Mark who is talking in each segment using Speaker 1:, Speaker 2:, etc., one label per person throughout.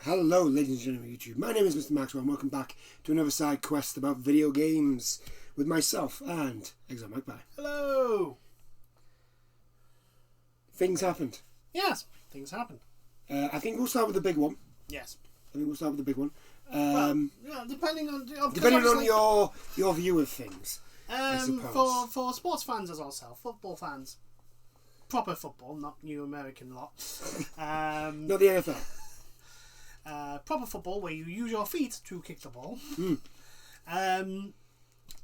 Speaker 1: Hello, ladies and gentlemen of YouTube. My name is Mr. Maxwell, and welcome back to another side quest about video games with myself and Exile Magpie.
Speaker 2: Hello!
Speaker 1: Things happened.
Speaker 2: Yes, things happened.
Speaker 1: I think we'll start with the big one.
Speaker 2: Yes. Depending on
Speaker 1: your view of things, I suppose.
Speaker 2: For sports fans as ourselves, football fans, proper football, not new American lot.
Speaker 1: Not the NFL.
Speaker 2: Proper football where you use your feet to kick the ball.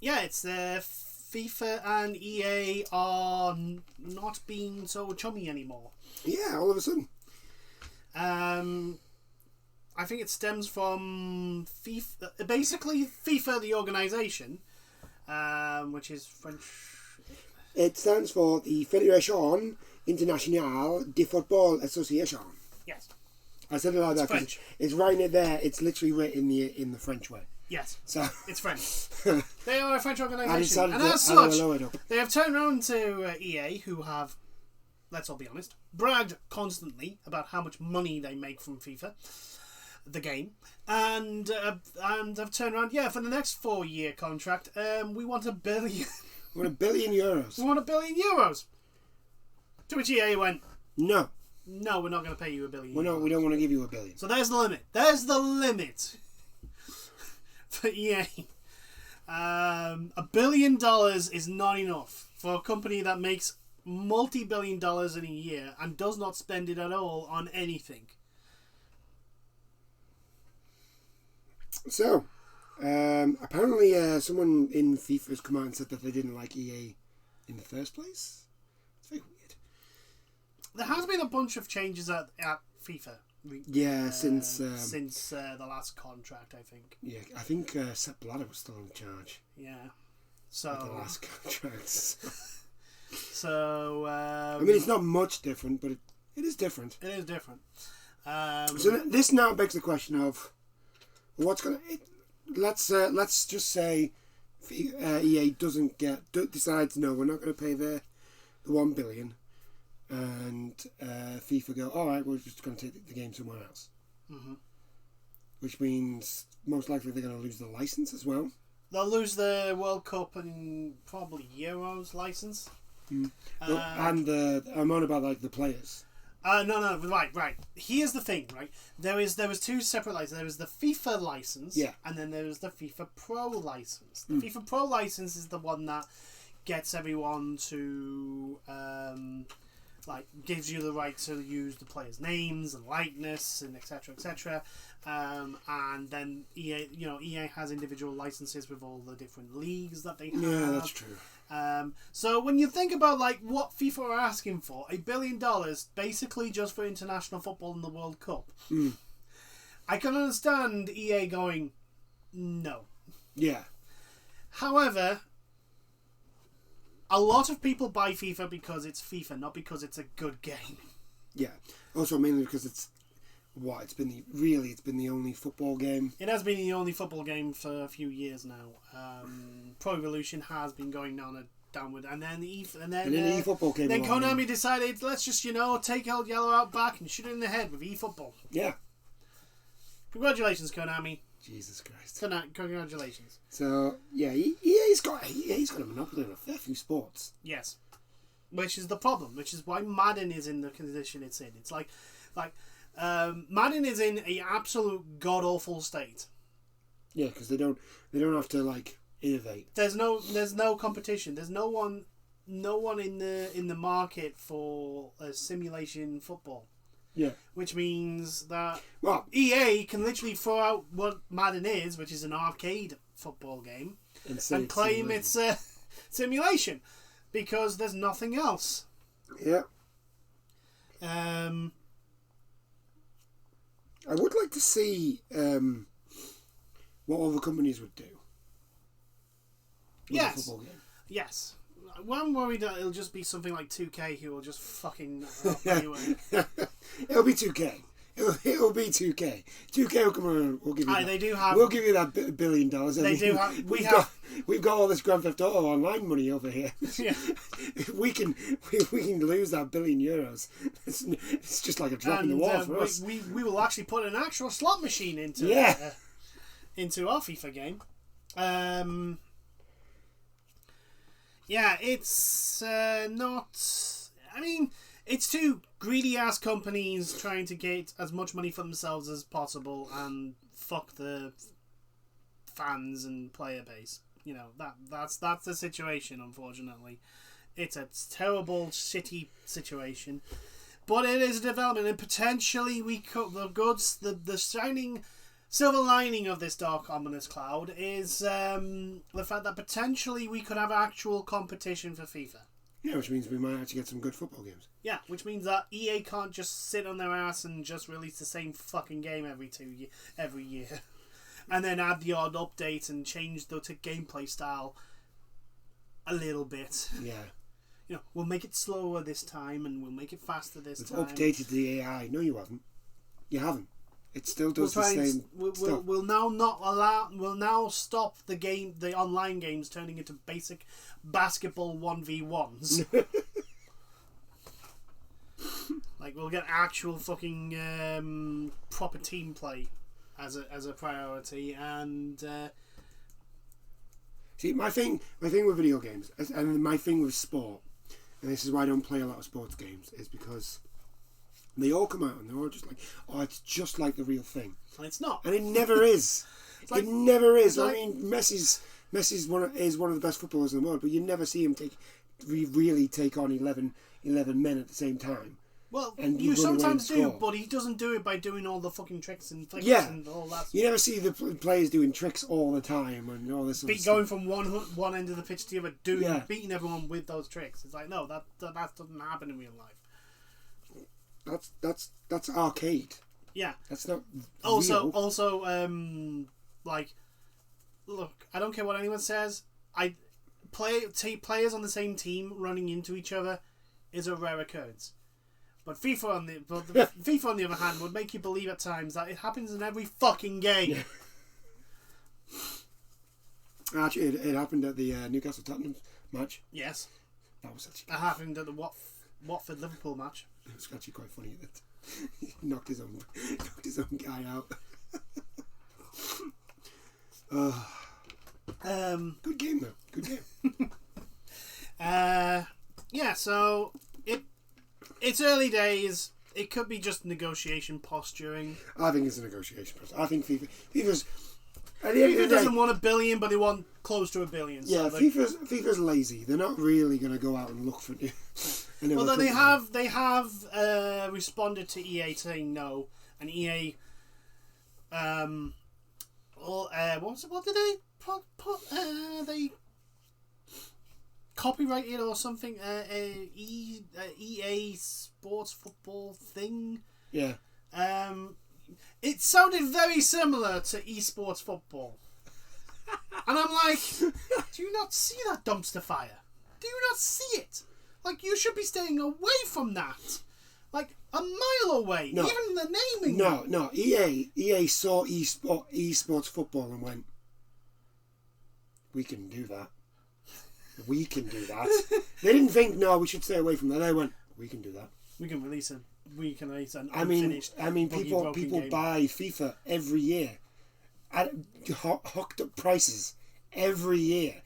Speaker 2: It's FIFA and EA are not being so chummy anymore.
Speaker 1: Yeah, all of a sudden.
Speaker 2: I think it stems from FIFA, basically FIFA the organisation, which is French.
Speaker 1: It stands for the Fédération Internationale de Football Association.
Speaker 2: Yes.
Speaker 1: I said it like that because it's right in there. It's literally written in the French way.
Speaker 2: Yes.
Speaker 1: So
Speaker 2: it's French. They are a French organisation, and as
Speaker 1: such,
Speaker 2: they have turned around to EA, who have, let's all be honest, bragged constantly about how much money they make from FIFA, the game, and have turned around. Yeah, for the next 4-year contract, we want $1 billion.
Speaker 1: We want €1 billion.
Speaker 2: We want €1 billion. To which EA went,
Speaker 1: No,
Speaker 2: we're not going to pay you $1 billion.
Speaker 1: We don't want to give you $1 billion.
Speaker 2: So there's the limit. There's the limit for EA. $1 billion is not enough for a company that makes multi-billion dollars in a year and does not spend it at all on anything.
Speaker 1: So, apparently someone in FIFA has come out and said that they didn't like EA in the first place. It's very weird.
Speaker 2: There has been a bunch of changes at FIFA.
Speaker 1: Yeah, since
Speaker 2: the last contract, I think.
Speaker 1: Yeah, I think Sepp Blatter was still in charge.
Speaker 2: Yeah. So
Speaker 1: the last contracts.
Speaker 2: So
Speaker 1: I mean, it's not much different, but it is different.
Speaker 2: It is different.
Speaker 1: So this now begs the question of what's gonna. Let's just say EA decides no, we're not going to pay the $1 billion. And FIFA go, all right, we're just going to take the game somewhere else.
Speaker 2: Mm-hmm. Which
Speaker 1: means most likely they're going to lose the license as well.
Speaker 2: They'll lose the World Cup and probably Euros license.
Speaker 1: And I'm on about like the players.
Speaker 2: No, right. Here's the thing, right? There was two separate licenses. There was the FIFA license, and then there was the FIFA Pro license. The FIFA Pro license is the one that gets everyone to gives you the right to use the players' names and likeness and etc. And then EA has individual licenses with all the different leagues that they have.
Speaker 1: Yeah, that's true.
Speaker 2: So when you think about what FIFA are asking for, $1 billion basically just for international football and the World Cup, I can understand EA going no.
Speaker 1: Yeah.
Speaker 2: However, a lot of people buy FIFA because it's FIFA, not because it's a good game.
Speaker 1: Yeah. Also, mainly because it's been the only football game.
Speaker 2: It has been the only football game for a few years now. Pro Evolution has been going downward, and then
Speaker 1: eFootball came
Speaker 2: along. Then Konami
Speaker 1: and
Speaker 2: decided, let's just take old Yellow out back and shoot it in the head with eFootball.
Speaker 1: Yeah.
Speaker 2: Congratulations, Konami.
Speaker 1: Jesus Christ.
Speaker 2: Congratulations.
Speaker 1: So yeah, EA's got a monopoly on a fair few sports.
Speaker 2: Yes, which is the problem. Which is why Madden is in the condition it's in. It's like Madden is in a absolute god awful state.
Speaker 1: Yeah, because they don't have to innovate.
Speaker 2: There's no competition. There's no one in the market for a simulation football.
Speaker 1: Yeah.
Speaker 2: Which means that
Speaker 1: well,
Speaker 2: EA can literally throw out what Madden is, which is an arcade football game, and claim it's a simulation because there's nothing else.
Speaker 1: Yeah. I would like to see what other companies would do.
Speaker 2: Yes.
Speaker 1: A football game.
Speaker 2: Yes. I'm worried that it'll just be something like 2K who will just fucking anyway.
Speaker 1: It'll be 2K. It'll be 2K. 2K will come around. We'll give you that.
Speaker 2: They do have.
Speaker 1: We'll give you that $1 billion.
Speaker 2: They do have.
Speaker 1: We've got all this Grand Theft Auto online money over here.
Speaker 2: Yeah.
Speaker 1: we can lose that €1 billion. It's just like a drop in the water for us.
Speaker 2: We will actually put an actual slot machine into into our FIFA game. Yeah, it's not. I mean, it's two greedy ass companies trying to get as much money for themselves as possible and fuck the fans and player base. You know, that's the situation. Unfortunately, it's a terrible, shitty situation, but it is a development, and potentially the shining silver lining of this dark, ominous cloud is the fact that potentially we could have actual competition for FIFA.
Speaker 1: Yeah, which means we might actually get some good football games.
Speaker 2: Yeah, which means that EA can't just sit on their ass and just release the same fucking game every year, and then add the odd update and change the gameplay style a little bit.
Speaker 1: Yeah.
Speaker 2: You know, we'll make it slower this time, and we'll make it faster this time.
Speaker 1: We've updated the AI. No, you haven't. You haven't. It still does the same stuff.
Speaker 2: We'll now stop the online games turning into basic basketball 1v1s. Like, we'll get actual fucking proper team play as a priority, and
Speaker 1: see, my thing with video games, and my thing with sport, and this is why I don't play a lot of sports games, is because they all come out and they're all just like, oh, it's just like the real thing.
Speaker 2: And it's not.
Speaker 1: And it never is. It never is. I mean, Messi's one of the best footballers in the world, but you never see him really take on 11 men at the same time.
Speaker 2: Well, you sometimes do, but he doesn't do it by doing all the fucking tricks and flicks and all that.
Speaker 1: You never see the players doing tricks all the time and all this.
Speaker 2: Going from one end of the pitch to the other, beating everyone with those tricks. It's like, no, that doesn't happen in real life.
Speaker 1: That's arcade.
Speaker 2: Yeah.
Speaker 1: That's not
Speaker 2: also
Speaker 1: real.
Speaker 2: like, look, I don't care what anyone says. Players on the same team running into each other is a rare occurrence. But FIFA on the other hand would make you believe at times that it happens in every fucking game.
Speaker 1: Yeah. Actually, it happened at the Newcastle Tottenham match.
Speaker 2: Yes.
Speaker 1: That was actually.
Speaker 2: It happened at the Watford Liverpool match.
Speaker 1: It was actually quite funny that he knocked his own guy out. Good game though. Good game.
Speaker 2: Yeah. So it's early days. It could be just negotiation posturing.
Speaker 1: I think it's a negotiation process. I think FIFA's.
Speaker 2: FIFA doesn't want $1 billion, but they want close to $1 billion.
Speaker 1: Yeah,
Speaker 2: so
Speaker 1: FIFA's lazy. They're not really going to go out and look for new.
Speaker 2: Well, then they have responded to EA saying no, and EA. What did they put? They copyrighted or something. EA Sports Football thing.
Speaker 1: Yeah.
Speaker 2: It sounded very similar to esports football. And I'm like, do you not see that dumpster fire? Do you not see it? Like, you should be staying away from that. Like, a mile away.
Speaker 1: No.
Speaker 2: Even the naming.
Speaker 1: No. EA saw esports football and went, we can do that. We can do that. They didn't think, no, we should stay away from that. They went, we can do that.
Speaker 2: We can release an
Speaker 1: people
Speaker 2: game.
Speaker 1: buy FIFA every year at hooked up prices every year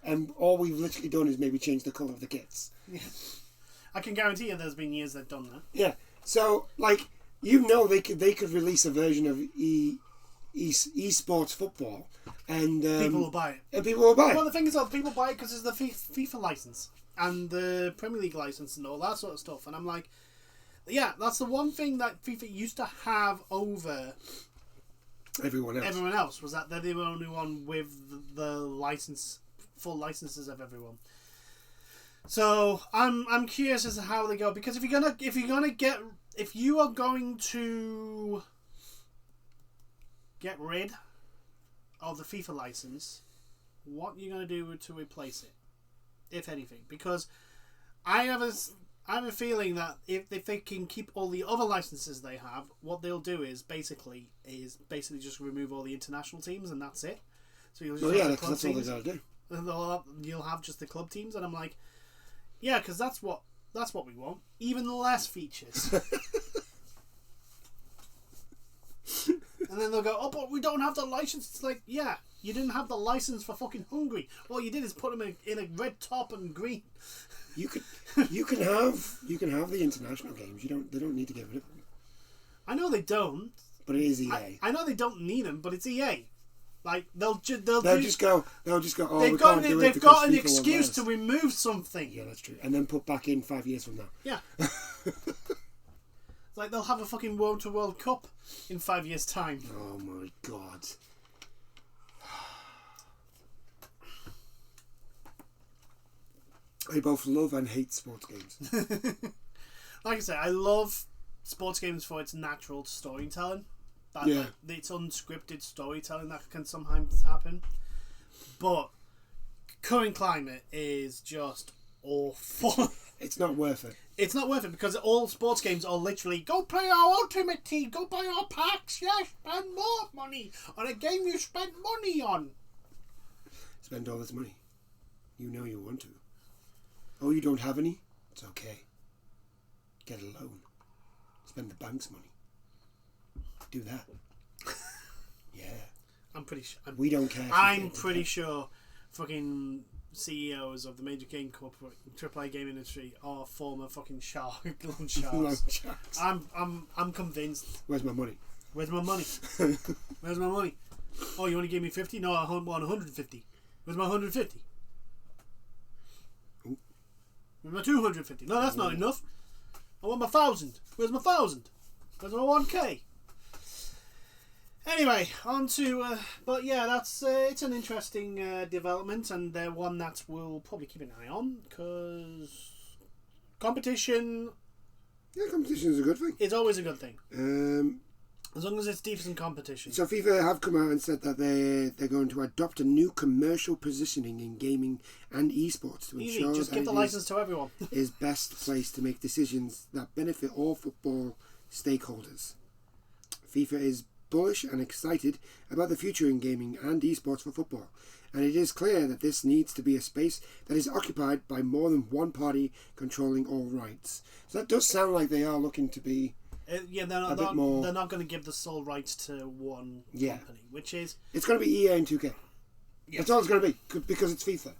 Speaker 1: and all we've literally done is maybe change the colour of the kits.
Speaker 2: Yeah. I can guarantee you there's been years they've done that.
Speaker 1: Yeah. So like, you know, they could release a version of esports football and
Speaker 2: people will buy it.
Speaker 1: And people will buy it.
Speaker 2: Well, the thing is, people buy it because it's the FIFA license and the Premier League license and all that sort of stuff. And I'm like, yeah, that's the one thing that FIFA used to have over
Speaker 1: everyone
Speaker 2: else was that they're the only one with the license, full licenses of everyone. So I'm curious as to how they go, because if you are going to get rid of the FIFA license, what are you going to do to replace it, if anything? Because I have I have a feeling that if they can keep all the other licenses they have, what they'll do is basically just remove all the international teams and that's it. So you'll just
Speaker 1: that's all they gotta do.
Speaker 2: And you'll have just the club teams, and I'm like, yeah, because that's what we want. Even less features. And then they'll go, oh, but we don't have the license. It's like, yeah, you didn't have the license for fucking Hungary. All you did is put them in a red top and green.
Speaker 1: You can have the international games. They don't need to get rid of them.
Speaker 2: I know they don't.
Speaker 1: But it is EA.
Speaker 2: I know they don't need them, but it's EA. Like they'll just
Speaker 1: go. Oh,
Speaker 2: they've got an excuse to remove something.
Speaker 1: Yeah, that's true. And then put back in 5 years from now.
Speaker 2: Yeah. Like they'll have a fucking World to World Cup in 5 years' time.
Speaker 1: Oh my god. I both love and hate sports games.
Speaker 2: Like I say, I love sports games for its natural storytelling. Like, it's unscripted storytelling that can sometimes happen. But current climate is just awful.
Speaker 1: It's not worth it.
Speaker 2: It's not worth it because all sports games are literally go play our Ultimate Team, go buy our packs, spend more money on a game you spent money on.
Speaker 1: Spend all this money. You know you want to. Oh, you don't have any? It's okay. Get a loan. Spend the bank's money. Do that. Yeah.
Speaker 2: I'm pretty sure.
Speaker 1: We don't care.
Speaker 2: I'm pretty sure fucking CEOs of the major game corporate AAA game industry are former fucking loan sharks. I'm convinced.
Speaker 1: Where's my money?
Speaker 2: Where's my money? Where's my money? Oh, you only gave me 50? No, I want 150. Where's my 150?
Speaker 1: Ooh.
Speaker 2: Where's my 250? No, that's not enough. I want my 1,000. Where's my 1,000? Where's my 1K? Anyway, on to... but yeah, that's it's an interesting development, and they're one that we'll probably keep an eye on, because competition...
Speaker 1: Yeah, competition is a good thing.
Speaker 2: It's always a good thing. As long as it's decent competition.
Speaker 1: So FIFA have come out and said that they're going to adopt a new commercial positioning in gaming and esports to ensure
Speaker 2: just give the license to everyone.
Speaker 1: is best placed to make decisions that benefit all football stakeholders. FIFA is bullish and excited about the future in gaming and esports for football, and it is clear that this needs to be a space that is occupied by more than one party controlling all rights. So that does sound like they are looking to be
Speaker 2: they're not going to give the sole rights to one company, which is...
Speaker 1: It's going to be EA and 2K. Yes. That's all it's going to be, because it's FIFA.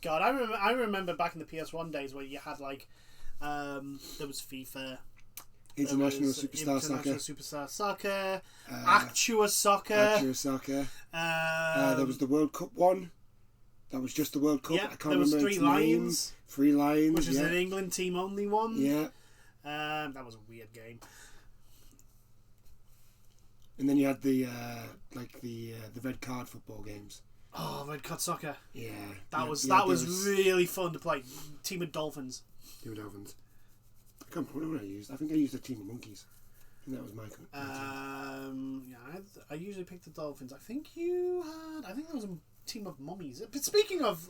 Speaker 2: God, I remember back in the PS1 days where you had, like, there was FIFA...
Speaker 1: International Superstar
Speaker 2: Soccer, Actua Soccer.
Speaker 1: There was the World Cup one. That was just the World Cup.
Speaker 2: Yeah,
Speaker 1: I can't
Speaker 2: there was
Speaker 1: remember Three Lions,
Speaker 2: which was an England team only one.
Speaker 1: Yeah.
Speaker 2: That was a weird game.
Speaker 1: And then you had the red card football games.
Speaker 2: Oh, red card soccer.
Speaker 1: Yeah.
Speaker 2: That was really fun to play. Team of Dolphins.
Speaker 1: I can't remember what I used. I think I used a team of monkeys. And that was my team.
Speaker 2: I usually pick the Dolphins. I think there was a team of mummies. But speaking of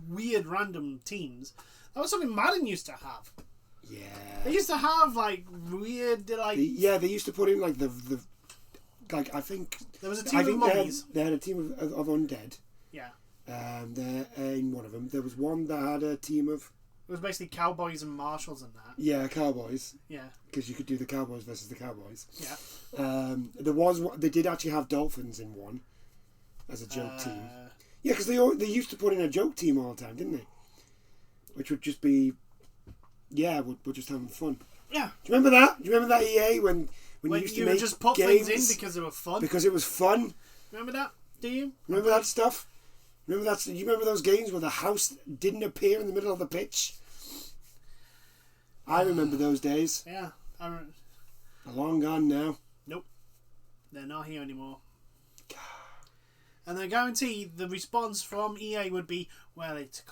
Speaker 2: weird random teams, that was something Madden used to have.
Speaker 1: Yeah.
Speaker 2: They used to have like weird
Speaker 1: they used to put in like the I think
Speaker 2: there was a team of mummies.
Speaker 1: They had a team of undead.
Speaker 2: Yeah.
Speaker 1: In one of them there was one that had a team of...
Speaker 2: It was basically cowboys and marshals and that.
Speaker 1: Yeah, cowboys.
Speaker 2: Yeah.
Speaker 1: Because you could do the cowboys versus the cowboys.
Speaker 2: Yeah.
Speaker 1: They did actually have dolphins in one as a joke team. Yeah, because they used to put in a joke team all the time, didn't they? Which would just be... Yeah, we're just having fun.
Speaker 2: Yeah.
Speaker 1: Do you remember that? Do you remember that EA when you used to make
Speaker 2: just put
Speaker 1: games
Speaker 2: things in because they were fun?
Speaker 1: Because it was fun.
Speaker 2: Remember that? Do you?
Speaker 1: Remember that stuff? You remember those games where the house didn't appear in the middle of the pitch? I remember those days.
Speaker 2: Yeah.
Speaker 1: They're long gone now.
Speaker 2: Nope. They're not here anymore. And I guarantee the response from EA would be, well, it's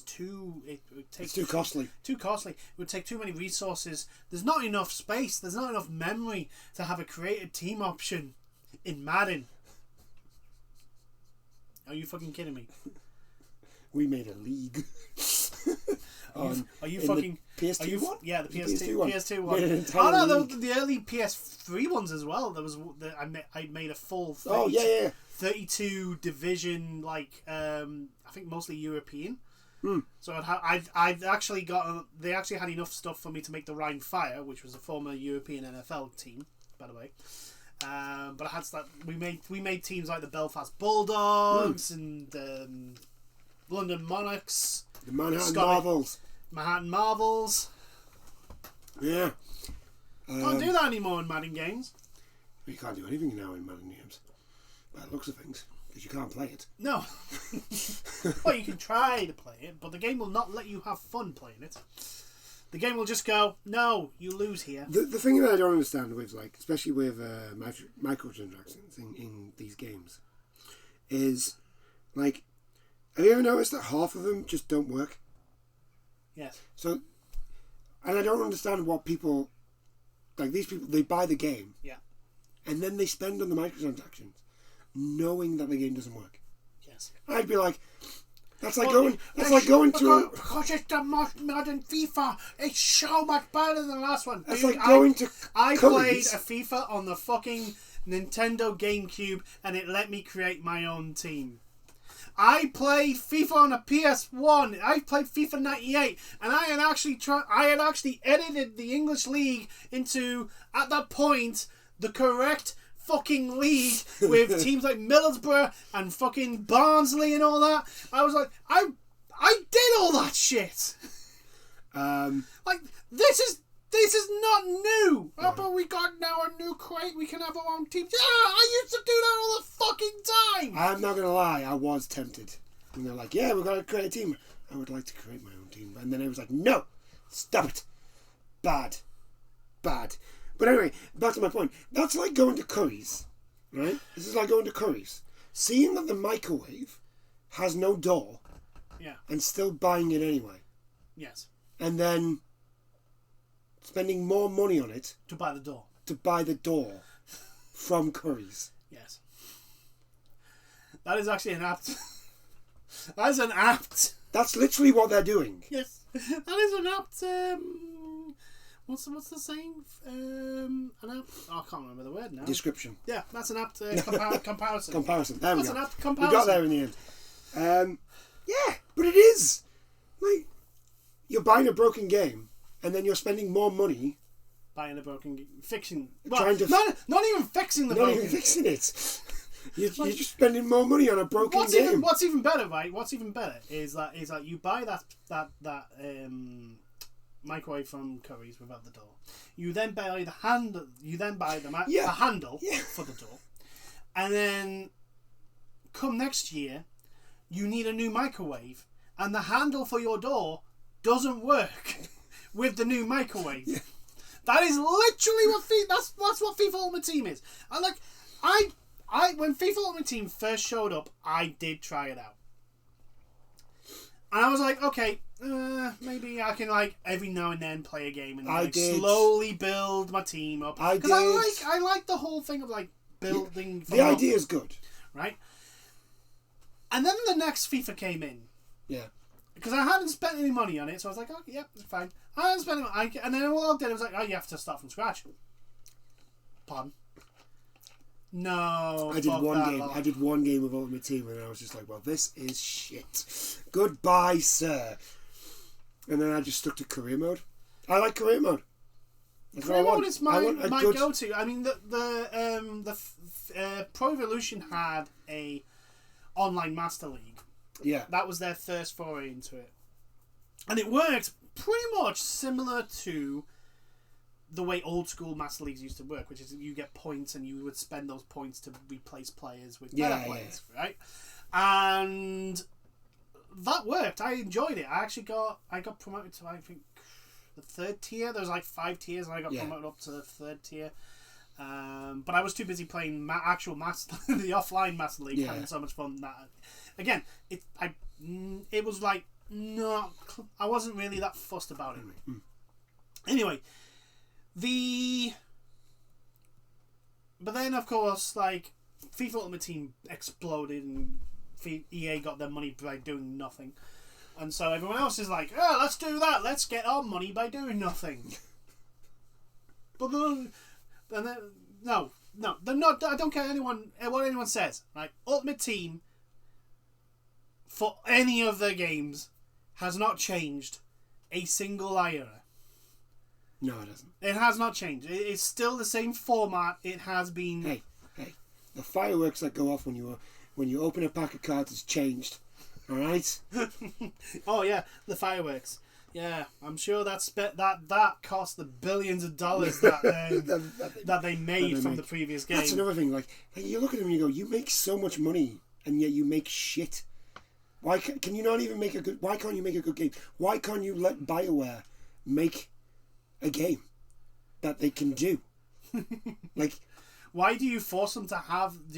Speaker 2: too
Speaker 1: costly.
Speaker 2: Too costly. It would take too many resources. There's not enough space. There's not enough memory to have a created team option in Madden. Are you fucking kidding me?
Speaker 1: We made a league.
Speaker 2: Are you
Speaker 1: in
Speaker 2: fucking
Speaker 1: the PS2 one?
Speaker 2: Yeah, the
Speaker 1: Was it
Speaker 2: PS2
Speaker 1: one?
Speaker 2: PS2
Speaker 1: Made an
Speaker 2: one.
Speaker 1: entire
Speaker 2: Oh no,
Speaker 1: league.
Speaker 2: the early PS3 ones as well. There was I made a full 32,
Speaker 1: Oh yeah.
Speaker 2: 32 division, like I think mostly European.
Speaker 1: Hmm.
Speaker 2: So I'd actually got they actually had enough stuff for me to make the Rhine Fire, which was a former European NFL team, by the way. But I had to we made teams like the Belfast Bulldogs and London Monarchs,
Speaker 1: The Manhattan Marvels.
Speaker 2: Manhattan Marvels.
Speaker 1: Yeah.
Speaker 2: Can't do that anymore in Madden games.
Speaker 1: You can't do anything now in Madden games. By the looks of things. Because you can't play it.
Speaker 2: No. Well, you can try to play it, but the game will not let you have fun playing it. The game will just go, no, you lose here.
Speaker 1: The thing that I don't understand with, like, especially with microtransactions in these games, is, like, have you ever noticed that half of them just don't work?
Speaker 2: Yes.
Speaker 1: So, and I don't understand what people, like, these people, they buy the game.
Speaker 2: Yeah.
Speaker 1: And then they spend on the microtransactions, knowing that the game doesn't work.
Speaker 2: Yes.
Speaker 1: I'd be like, that's like going to.
Speaker 2: Because it's the most modern FIFA. It's so much better than the last one.
Speaker 1: That's
Speaker 2: Dude,
Speaker 1: like going to.
Speaker 2: I played
Speaker 1: Curry's.
Speaker 2: a FIFA on the fucking Nintendo GameCube, and it let me create my own team. I played FIFA on a PS1. I played FIFA 98, and I had actually edited the English league into, at that point, the correct fucking league with teams like Middlesbrough and fucking Barnsley and all that. I was like, I did all that shit. Like, this is not new. Oh, but we got now a new crate. We can have our own team. Yeah, I used to do that all the fucking time.
Speaker 1: I'm not gonna lie, I was tempted. And they're like, yeah, we're gonna create a team. I would like to create my own team. And then I was like, no, stop it. Bad. But anyway, back to my point. That's like going to Curry's, right? This is like going to Curry's. Seeing that the microwave has no door,
Speaker 2: Yeah.
Speaker 1: and still buying it anyway.
Speaker 2: Yes.
Speaker 1: And then spending more money on it
Speaker 2: To buy the door.
Speaker 1: to buy the door from Curry's.
Speaker 2: Yes. That is actually an apt. That is an apt.
Speaker 1: That's literally what they're doing.
Speaker 2: Yes. That is an apt. What's the saying? An apt. Oh, I can't remember the word now.
Speaker 1: Description.
Speaker 2: Yeah, that's an apt comparison.
Speaker 1: Comparison. There we
Speaker 2: That's
Speaker 1: go.
Speaker 2: an apt
Speaker 1: We
Speaker 2: comparison.
Speaker 1: got there in the end. Yeah, but it is. Like, you're buying a broken game, and then you're spending more money.
Speaker 2: Buying a broken fixing. Well,
Speaker 1: Trying to
Speaker 2: not even fixing the
Speaker 1: not
Speaker 2: broken.
Speaker 1: even fixing it. You're just spending more money on a broken game.
Speaker 2: What's even better, right? What's even better is that you buy that microwave from Curry's without the door. You then buy the handle. You then buy the handle for the door, and then come next year, you need a new microwave, and the handle for your door doesn't work with the new microwave.
Speaker 1: Yeah.
Speaker 2: That is literally what that's what FIFA Ultimate Team is. And like I when FIFA Ultimate Team first showed up, I did try it out. And I was like, okay, maybe I can like every now and then play a game and like slowly build my team up. Because I like the whole thing of like building.
Speaker 1: The idea is good,
Speaker 2: right? And then the next FIFA came in.
Speaker 1: Yeah.
Speaker 2: Because I hadn't spent any money on it, so I was like, okay, yeah, it's fine. I hadn't spent any, and then I logged in, I was like, oh, you have to start from scratch. Pardon? No.
Speaker 1: I did one game with Ultimate Team, and I was just like, well, this is shit. Goodbye, sir. And then I just stuck to career mode. I like career mode.
Speaker 2: Career mode is my go-to. I mean, the Pro Evolution had a online Master League.
Speaker 1: Yeah.
Speaker 2: That was their first foray into it. And it worked pretty much similar to the way old school Master Leagues used to work, which is you get points and you would spend those points to replace players with better players, right? And that worked. I enjoyed it. I got promoted to, I think, the third tier. There was like 5 tiers, and I got promoted up to the third tier. But I was too busy playing actual Master, the offline Master League, having so much fun. That again, it was like not. I wasn't really that fussed about it. Anyway, but then of course, like FIFA Ultimate Team exploded, and EA got their money by doing nothing. And so everyone else is like, oh, let's do that. Let's get our money by doing nothing. But then, no, they're not. I don't care what anyone says. Right? Ultimate Team, for any of their games, has not changed a single iota.
Speaker 1: No, it hasn't.
Speaker 2: It has not changed. It's still the same format it has been.
Speaker 1: Hey, the fireworks that go off when you open a pack of cards has changed. All right.
Speaker 2: Oh yeah, the fireworks. Yeah, I'm sure that cost the billions of dollars that they made from the previous game.
Speaker 1: That's another thing. Like you look at them and you go, you make so much money and yet you make shit. Why can you not even make a good? Why can't you make a good game? Why can't you let BioWare make a game that they can do? Like,
Speaker 2: why do you force them to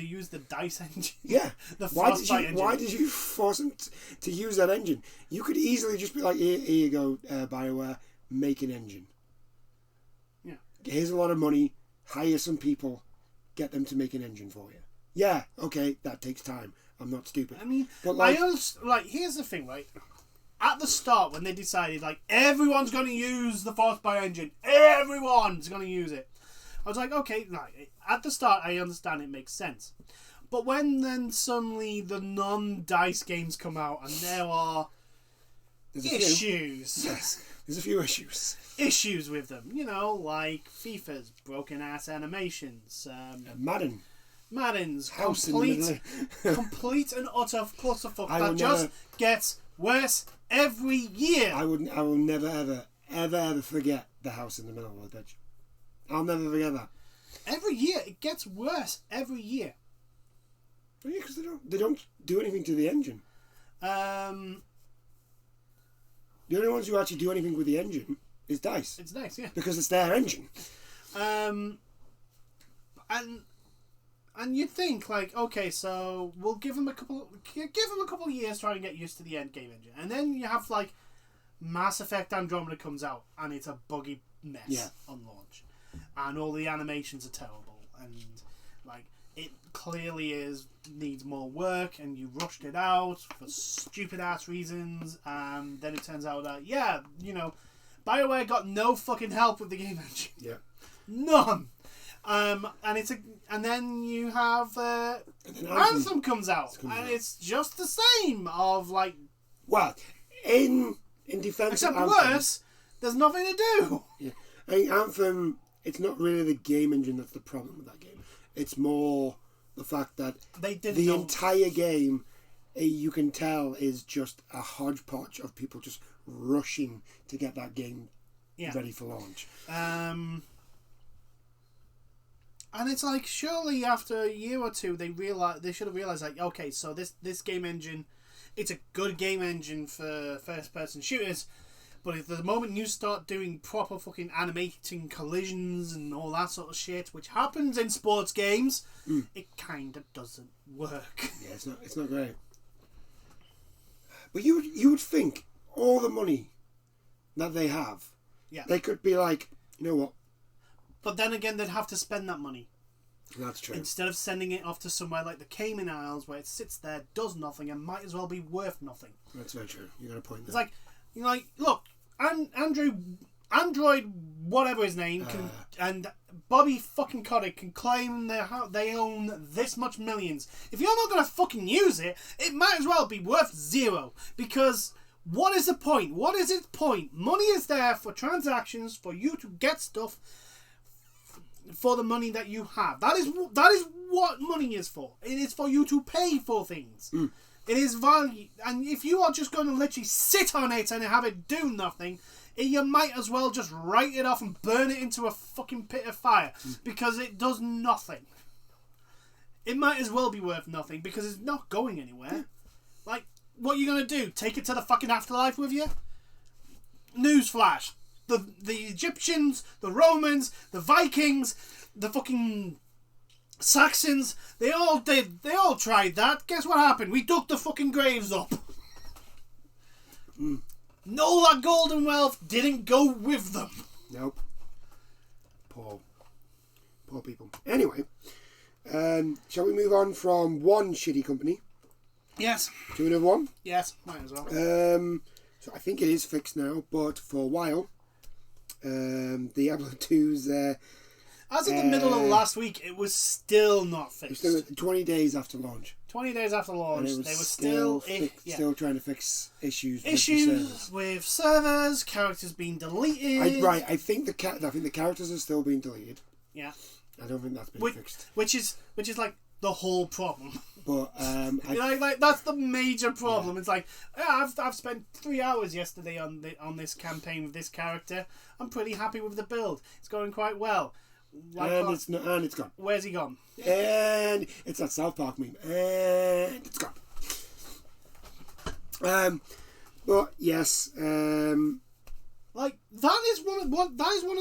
Speaker 2: use the dice engine?
Speaker 1: Yeah.
Speaker 2: The Frostbite engine.
Speaker 1: Why did you force them to use that engine? You could easily just be like, here you go, BioWare, make an engine.
Speaker 2: Yeah.
Speaker 1: Here's a lot of money. Hire some people. Get them to make an engine for you. Yeah, okay, that takes time. I'm not stupid.
Speaker 2: I mean,
Speaker 1: but
Speaker 2: here's the thing, right? At the start, when they decided, like, everyone's going to use the Frostbite engine, everyone's going to use it, I was like, okay, right. At the start, I understand it makes sense. But when then suddenly the non-DICE games come out and there are issues.
Speaker 1: Yes, there's a few issues.
Speaker 2: Issues with them. You know, like FIFA's broken-ass animations. Madden's
Speaker 1: House
Speaker 2: complete and utter clusterfuck that just gets worse every year.
Speaker 1: I will never, ever forget the house in the middle of the pitch. I'll never forget that.
Speaker 2: Every year, it gets worse every year.
Speaker 1: Well, yeah, because they don't do anything to the engine.
Speaker 2: The
Speaker 1: only ones who actually do anything with the engine is DICE.
Speaker 2: It's DICE, yeah.
Speaker 1: Because it's their engine.
Speaker 2: And you think, like, okay, so we'll give them a couple of years trying to get used to the end game engine, and then you have like Mass Effect Andromeda comes out and it's a buggy mess on launch, and all the animations are terrible, and like it clearly needs more work, and you rushed it out for stupid ass reasons, and then it turns out that BioWare got no fucking help with the game engine.
Speaker 1: Yeah,
Speaker 2: none. And then you have Anthem comes out, and it's just the same. Of like,
Speaker 1: well, in defense,
Speaker 2: except
Speaker 1: of Anthem,
Speaker 2: worse. There's nothing to do.
Speaker 1: Yeah, I think Anthem. It's not really the game engine that's the problem with that game. It's more the fact that the entire game, you can tell, is just a hodgepodge of people just rushing to get that game ready for launch.
Speaker 2: And it's like, surely after a year or two, they should have realized, like, okay, so this game engine, it's a good game engine for first-person shooters, but if the moment you start doing proper fucking animating collisions and all that sort of shit, which happens in sports games, it kind of doesn't work.
Speaker 1: Yeah, it's not great. But you would think all the money that they have, they could be like, you know what?
Speaker 2: But then again, they'd have to spend that money.
Speaker 1: That's true.
Speaker 2: Instead of sending it off to somewhere like the Cayman Islands, where it sits there, does nothing, and might as well be worth nothing.
Speaker 1: That's very true. You got a point there.
Speaker 2: It's like, look, Android, whatever his name, and Bobby fucking Kotick can claim they own this much millions. If you're not going to fucking use it, it might as well be worth zero. Because what is the point? What is its point? Money is there for transactions, for you to get stuff for the money that you have. That is what money is for. It is for you to pay for things. It is value. And if you are just going to literally sit on it and have it do nothing, you might as well just write it off and burn it into a fucking pit of fire, because it does nothing. It might as well be worth nothing because it's not going anywhere. Like, what are you going to do? Take it to the fucking afterlife with you? Newsflash. The Egyptians, the Romans, the Vikings, the fucking Saxons, they all tried that. Guess what happened? We dug the fucking graves up. All that golden wealth didn't go with them.
Speaker 1: Nope. Poor people. Anyway, shall we move on from one shitty company
Speaker 2: Yes.
Speaker 1: Do another one?
Speaker 2: Yes, might as well.
Speaker 1: So I think it is fixed now, but for a while, Diablo 2's...
Speaker 2: As of the middle of last week, it was still not fixed.
Speaker 1: Still 20 days after launch.
Speaker 2: 20 days after launch,
Speaker 1: And
Speaker 2: they were still
Speaker 1: trying to fix issues
Speaker 2: with servers, characters being deleted.
Speaker 1: I think the characters are still being deleted.
Speaker 2: Yeah.
Speaker 1: I don't think that's been fixed.
Speaker 2: Which is like the whole problem.
Speaker 1: But
Speaker 2: like that's the major problem. Yeah. It's like I've spent 3 hours yesterday on this campaign with this character. I'm pretty happy with the build. It's going quite well.
Speaker 1: It's gone.
Speaker 2: Where's he gone?
Speaker 1: And it's that South Park meme. And it's gone. But yes,
Speaker 2: like that is one of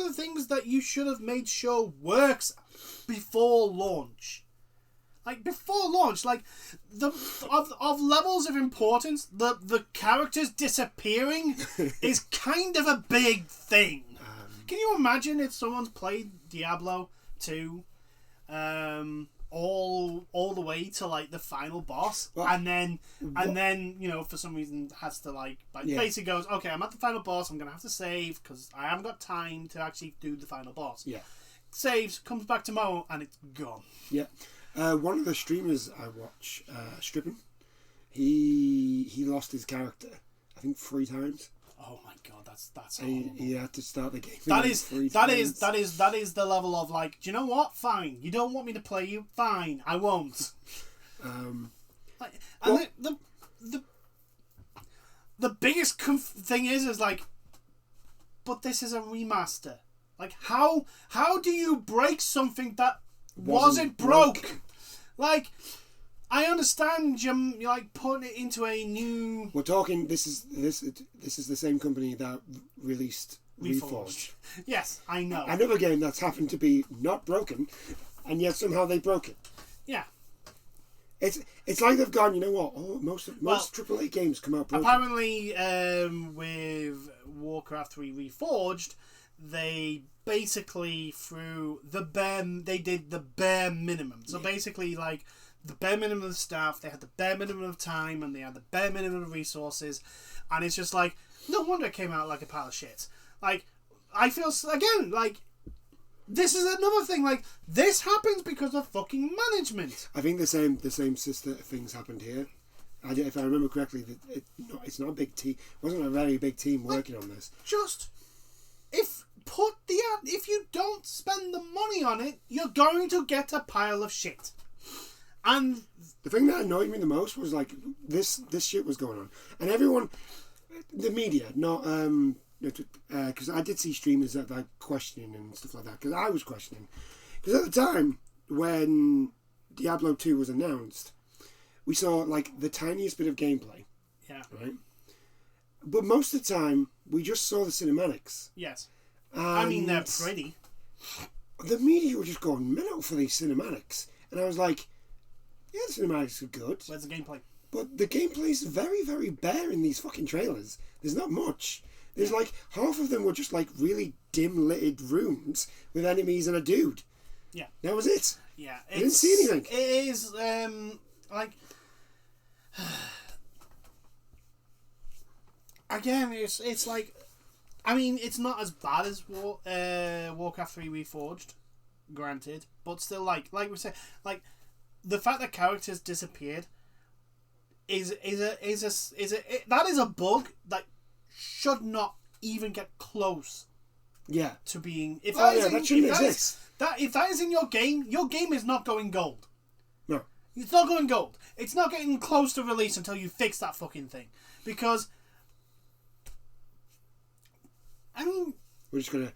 Speaker 2: the things that you should have made sure works before launch. Like before launch, like of levels of importance, the characters disappearing is kind of a big thing. Can you imagine if someone's played Diablo 2 all the way to like the final boss, and then for some reason has to basically goes, okay, I'm at the final boss, I'm gonna have to save because I haven't got time to actually do the final boss.
Speaker 1: Yeah.
Speaker 2: Saves, comes back tomorrow, and it's gone.
Speaker 1: Yeah. One of the streamers I watch, Stripping, he lost his character, I think 3 times.
Speaker 2: Oh my god, that's
Speaker 1: horrible. He had to start the game.
Speaker 2: That is the level of like, do you know what? Fine, you don't want me to play you. Fine, I won't. The biggest thing is like, but this is a remaster. Like how do you break something that wasn't broke? Like, I understand you're like putting it into a new.
Speaker 1: We're talking. This is the same company that released Reforged.
Speaker 2: Yes, I know.
Speaker 1: Another game that's happened to be not broken, and yet somehow they broke it.
Speaker 2: Yeah.
Speaker 1: It's like they've gone. You know what? Oh, most AAA games come out broken.
Speaker 2: Apparently, with Warcraft 3 Reforged, they basically did the bare minimum. So basically, like. The bare minimum of staff, they had the bare minimum of time, and they had the bare minimum of resources, and it's just like, no wonder it came out like a pile of shit. Like, I feel, again, like, this is another thing, like, this happens because of fucking management.
Speaker 1: I think the same sister things happened here. If I remember correctly, it's not a big team, it wasn't a very big team working on this.
Speaker 2: Just, if you don't spend the money on it, you're going to get a pile of shit. And
Speaker 1: the thing that annoyed me the most was like this shit was going on, and everyone, the media, not because I did see streamers that were questioning and stuff like that. Because I was questioning, because at the time when Diablo 2 was announced, we saw like the tiniest bit of gameplay.
Speaker 2: Yeah.
Speaker 1: Right. But most of the time, we just saw the cinematics.
Speaker 2: Yes. I mean, they're pretty.
Speaker 1: The media were just going mental for these cinematics, and I was like. Yeah, the cinematics are good.
Speaker 2: Where's the gameplay?
Speaker 1: But the gameplay is very, very bare in these fucking trailers. There's not much. There's like half of them were just like really dim-litted rooms with enemies and a dude.
Speaker 2: Yeah.
Speaker 1: That was it.
Speaker 2: Yeah.
Speaker 1: I didn't see anything.
Speaker 2: It is like again, it's like, I mean, it's not as bad as Warcraft 3 Reforged, granted, but still, like we said, like. The fact that characters disappeared that is a bug that should not even get close.
Speaker 1: Yeah.
Speaker 2: To being
Speaker 1: that shouldn't exist.
Speaker 2: If that is in your game is not going gold.
Speaker 1: No.
Speaker 2: It's not going gold. It's not getting close to release until you fix that fucking thing. Because I mean
Speaker 1: we've got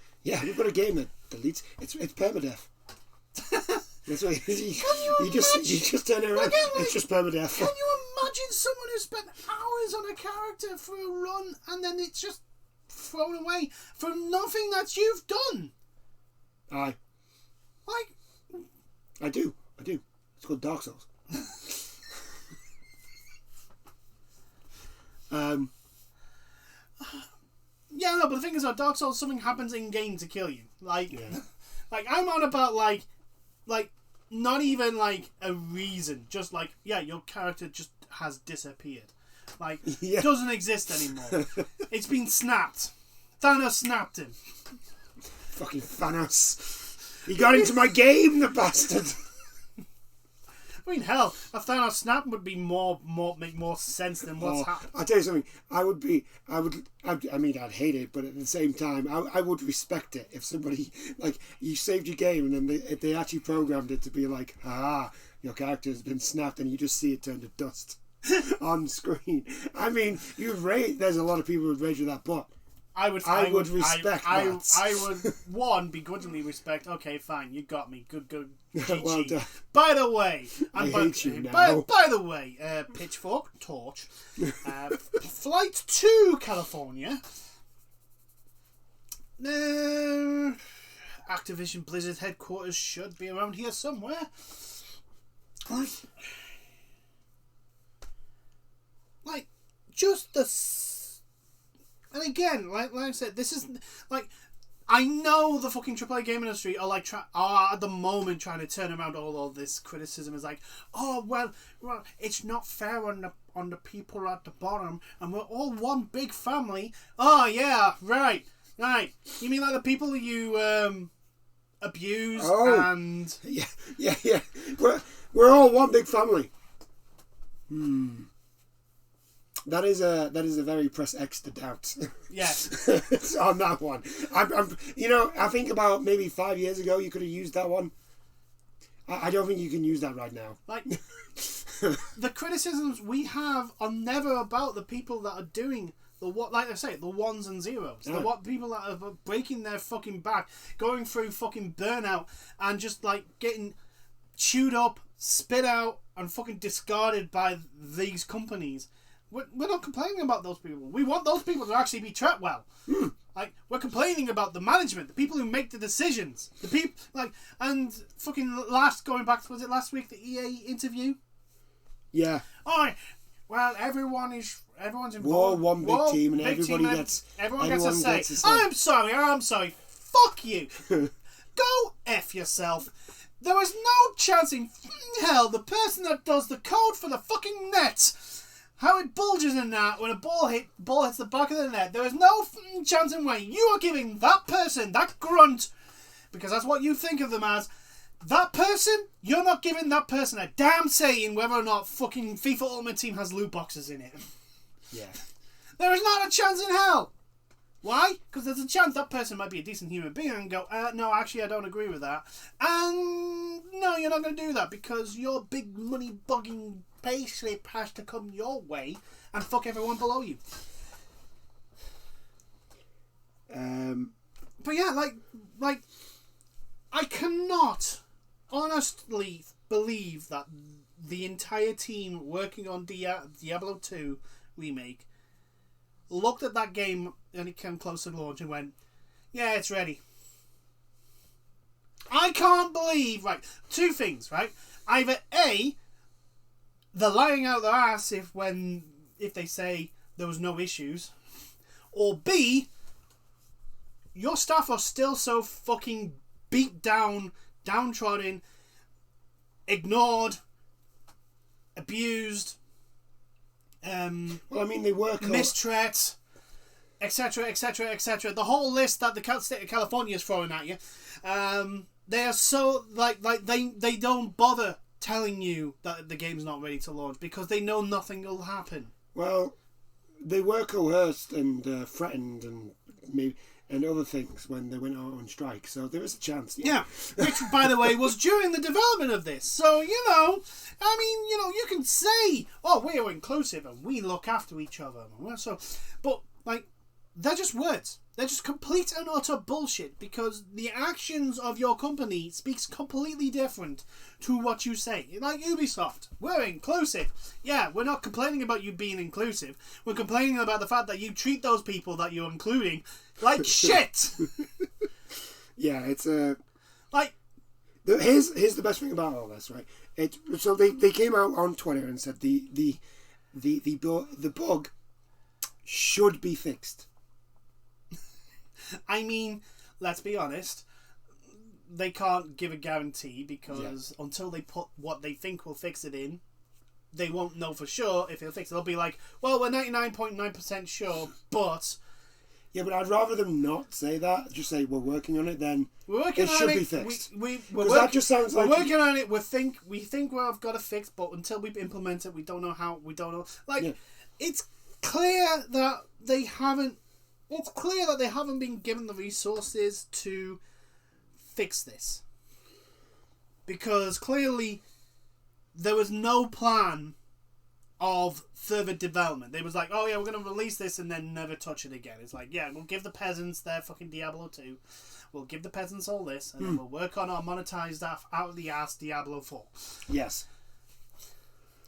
Speaker 1: a game that deletes it's permadeath. That's what you just turn around. Again, like, it's just permadeath.
Speaker 2: Can you imagine someone who spent hours on a character for a run and then it's just thrown away for nothing that you've done?
Speaker 1: Aye.
Speaker 2: Like,
Speaker 1: I do. It's called Dark Souls.
Speaker 2: Yeah, no, but the thing is, Dark Souls, something happens in game to kill you. Like, like I'm on about like not even like a reason, just like, yeah, your character just has disappeared. Like,
Speaker 1: Yeah.
Speaker 2: doesn't exist anymore. It's been snapped. Thanos snapped him.
Speaker 1: Fucking Thanos. He got into my game, the bastard.
Speaker 2: I mean, hell, a Thanos snap would be make more sense than what's happened.
Speaker 1: I'll tell you something. I mean, I'd hate it, but at the same time, I would respect it if somebody, like, you saved your game and then they actually programmed it to be like, your character has been snapped, and you just see it turn to dust on screen. I mean, there's a lot of people who'd rage with that, but I would respect that.
Speaker 2: I would, one, begrudgingly respect, okay, fine, you got me. Good. GG.
Speaker 1: Well done.
Speaker 2: By the way...
Speaker 1: I hate you now.
Speaker 2: By the way, Pitchfork, Torch, flight to California. Activision Blizzard headquarters should be around here somewhere. Like, just the... And again, like I said, this is like, I know the fucking AAA game industry are like are at the moment trying to turn around all of this criticism. Is like, oh well, it's not fair on the people at the bottom, and we're all one big family. Oh yeah, right. You mean like the people you abuse and
Speaker 1: yeah. We're all one big family. That is a very press X to doubt.
Speaker 2: Yes.
Speaker 1: On that one, I think about maybe 5 years ago you could have used that one. I don't think you can use that right now.
Speaker 2: Like, the criticisms we have are never about the people that are doing like I say, the ones and zeros.
Speaker 1: Yeah.
Speaker 2: The people that are breaking their fucking back, going through fucking burnout, and just like getting chewed up, spit out, and fucking discarded by these companies. We're not complaining about those people. We want those people to actually be treated well. Like, we're complaining about the management, the people who make the decisions, the people and fucking going back to, was it last week, the EA interview?
Speaker 1: Yeah.
Speaker 2: Alright, well, everyone's involved.
Speaker 1: We're all one big team, and everyone gets a say.
Speaker 2: I'm sorry. Fuck you. Go F yourself. There is no chance in hell the person that does the code for the fucking net, how it bulges in that when a ball hits the back of the net, there is no chance in way you are giving that person, that grunt, because that's what you think of them as, that person, you're not giving that person a damn say in whether or not fucking FIFA Ultimate Team has loot boxes in it.
Speaker 1: Yeah.
Speaker 2: There is not a chance in hell. Why? Because there's a chance that person might be a decent human being and go, no, actually I don't agree with that. And no, you're not going to do that because your big money bugging payslip has to come your way and fuck everyone below you. But yeah, like I cannot honestly believe that the entire team working on Diablo 2 remake looked at that game and it came close to launch and went, yeah, it's ready. I can't believe, right, two things, right? Either A, they're lying out their ass if they say there was no issues, or B, your staff are still so fucking beat down, downtrodden, ignored, abused,
Speaker 1: well, I mean, they work
Speaker 2: mistreat, etc. The whole list that the state of California is throwing at you. They are so they don't bother telling you that the game's not ready to launch because they know nothing will happen.
Speaker 1: Well, they were coerced and threatened and other things when they went out on strike, so there is a chance.
Speaker 2: Yeah, which, by the way, was during the development of this. So, you can say, oh, we're inclusive and we look after each other. So, but, they're just words. They're just complete and utter bullshit because the actions of your company speaks completely different to what you say. Like Ubisoft, we're inclusive. Yeah, we're not complaining about you being inclusive. We're complaining about the fact that you treat those people that you're including like shit.
Speaker 1: Yeah, it's
Speaker 2: like.
Speaker 1: Here's the best thing about all this, right? So they came out on Twitter and said the bug should be fixed.
Speaker 2: I mean, let's be honest, they can't give a guarantee because until they put what they think will fix it in, they won't know for sure if it'll fix it. They'll be like, well, we're 99.9% sure, but...
Speaker 1: Yeah, but I'd rather them not say that. Just say, we're working on it, then it should be fixed. That just sounds like...
Speaker 2: We're working on it, we think we've got it fixed, but until we implement it, we don't know how, we don't know... Like, it's clear that they haven't... It's clear that they haven't been given the resources to fix this. Because clearly there was no plan of further development. They was like, oh yeah, we're going to release this and then never touch it again. It's like, yeah, we'll give the peasants their fucking Diablo 2. We'll give the peasants all this, and then we'll work on our monetized out of the ass Diablo 4.
Speaker 1: Yes.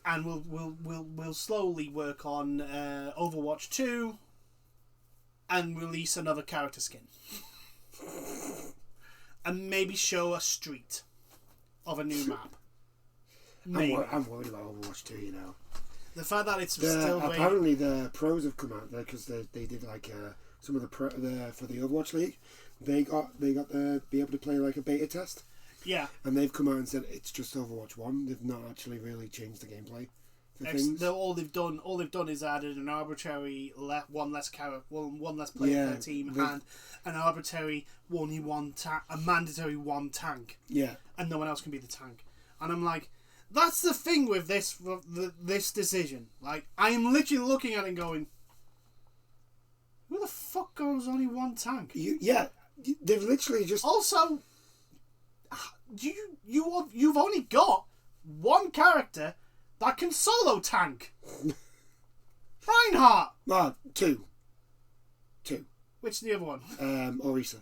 Speaker 2: And we'll slowly work on Overwatch 2 and release another character skin. And maybe show a street of a new map.
Speaker 1: I'm worried about Overwatch 2, you know.
Speaker 2: The fact that it's still
Speaker 1: apparently the pros have come out there because they did like some of the for the Overwatch League. They got to be able to play like a beta test.
Speaker 2: Yeah.
Speaker 1: And they've come out and said it's just Overwatch 1. They've not actually really changed the gameplay for things.
Speaker 2: All they've done is added an arbitrary one less player per team and an arbitrary a mandatory one tank.
Speaker 1: Yeah.
Speaker 2: And no one else can be the tank. And I'm like, that's the thing with this decision. Like, I am literally looking at it and going, who the fuck goes only one tank?
Speaker 1: They've literally just...
Speaker 2: Also, you've only got one character that can solo tank. Reinhardt.
Speaker 1: Two.
Speaker 2: Which is the other one?
Speaker 1: Orisa.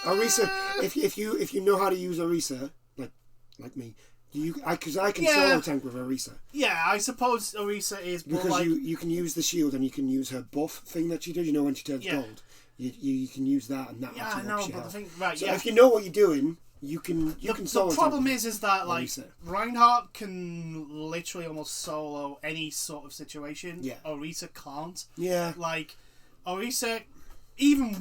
Speaker 1: Orisa. If you know how to use Orisa, like me, because I can solo tank with Orisa.
Speaker 2: Yeah, I suppose Orisa is more
Speaker 1: because you can use the shield and you can use her buff thing that she does. You know when she turns gold, you can use that and that.
Speaker 2: Yeah, I know, but the thing, right?
Speaker 1: So if you know what you're doing, you can solo.
Speaker 2: The problem is that
Speaker 1: Orisa.
Speaker 2: Reinhardt can literally almost solo any sort of situation.
Speaker 1: Yeah.
Speaker 2: Orisa can't.
Speaker 1: Yeah.
Speaker 2: Like Orisa, even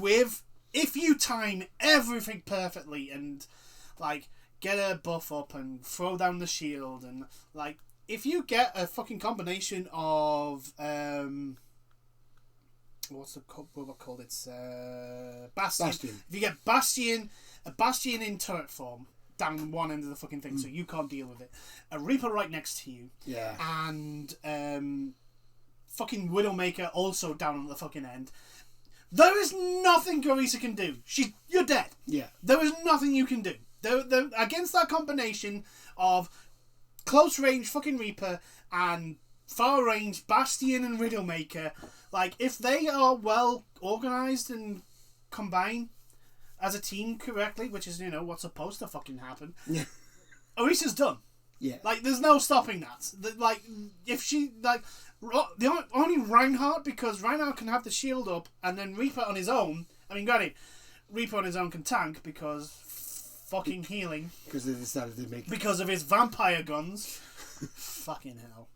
Speaker 2: if you time everything perfectly and like get a buff up and throw down the shield and like if you get a fucking combination of what's the robot called? It's Bastion. If you get a Bastion in turret form down one end of the fucking thing, so you can't deal with it. A Reaper right next to you.
Speaker 1: Yeah.
Speaker 2: And fucking Widowmaker also down on the fucking end. There is nothing Orisa can do. You're dead.
Speaker 1: Yeah.
Speaker 2: There is nothing you can do. Against that combination of close range fucking Reaper and far range Bastion and Widowmaker, like if they are well organised and combine as a team correctly, which is what's supposed to fucking happen, Orisa's done.
Speaker 1: Yeah.
Speaker 2: Like there's no stopping that. Like if she only Reinhardt, because Reinhardt can have the shield up and then Reaper on his own. I mean, granted, Reaper on his own can tank because fucking healing.
Speaker 1: Because they decided to make...
Speaker 2: Because of his vampire guns. Fucking hell.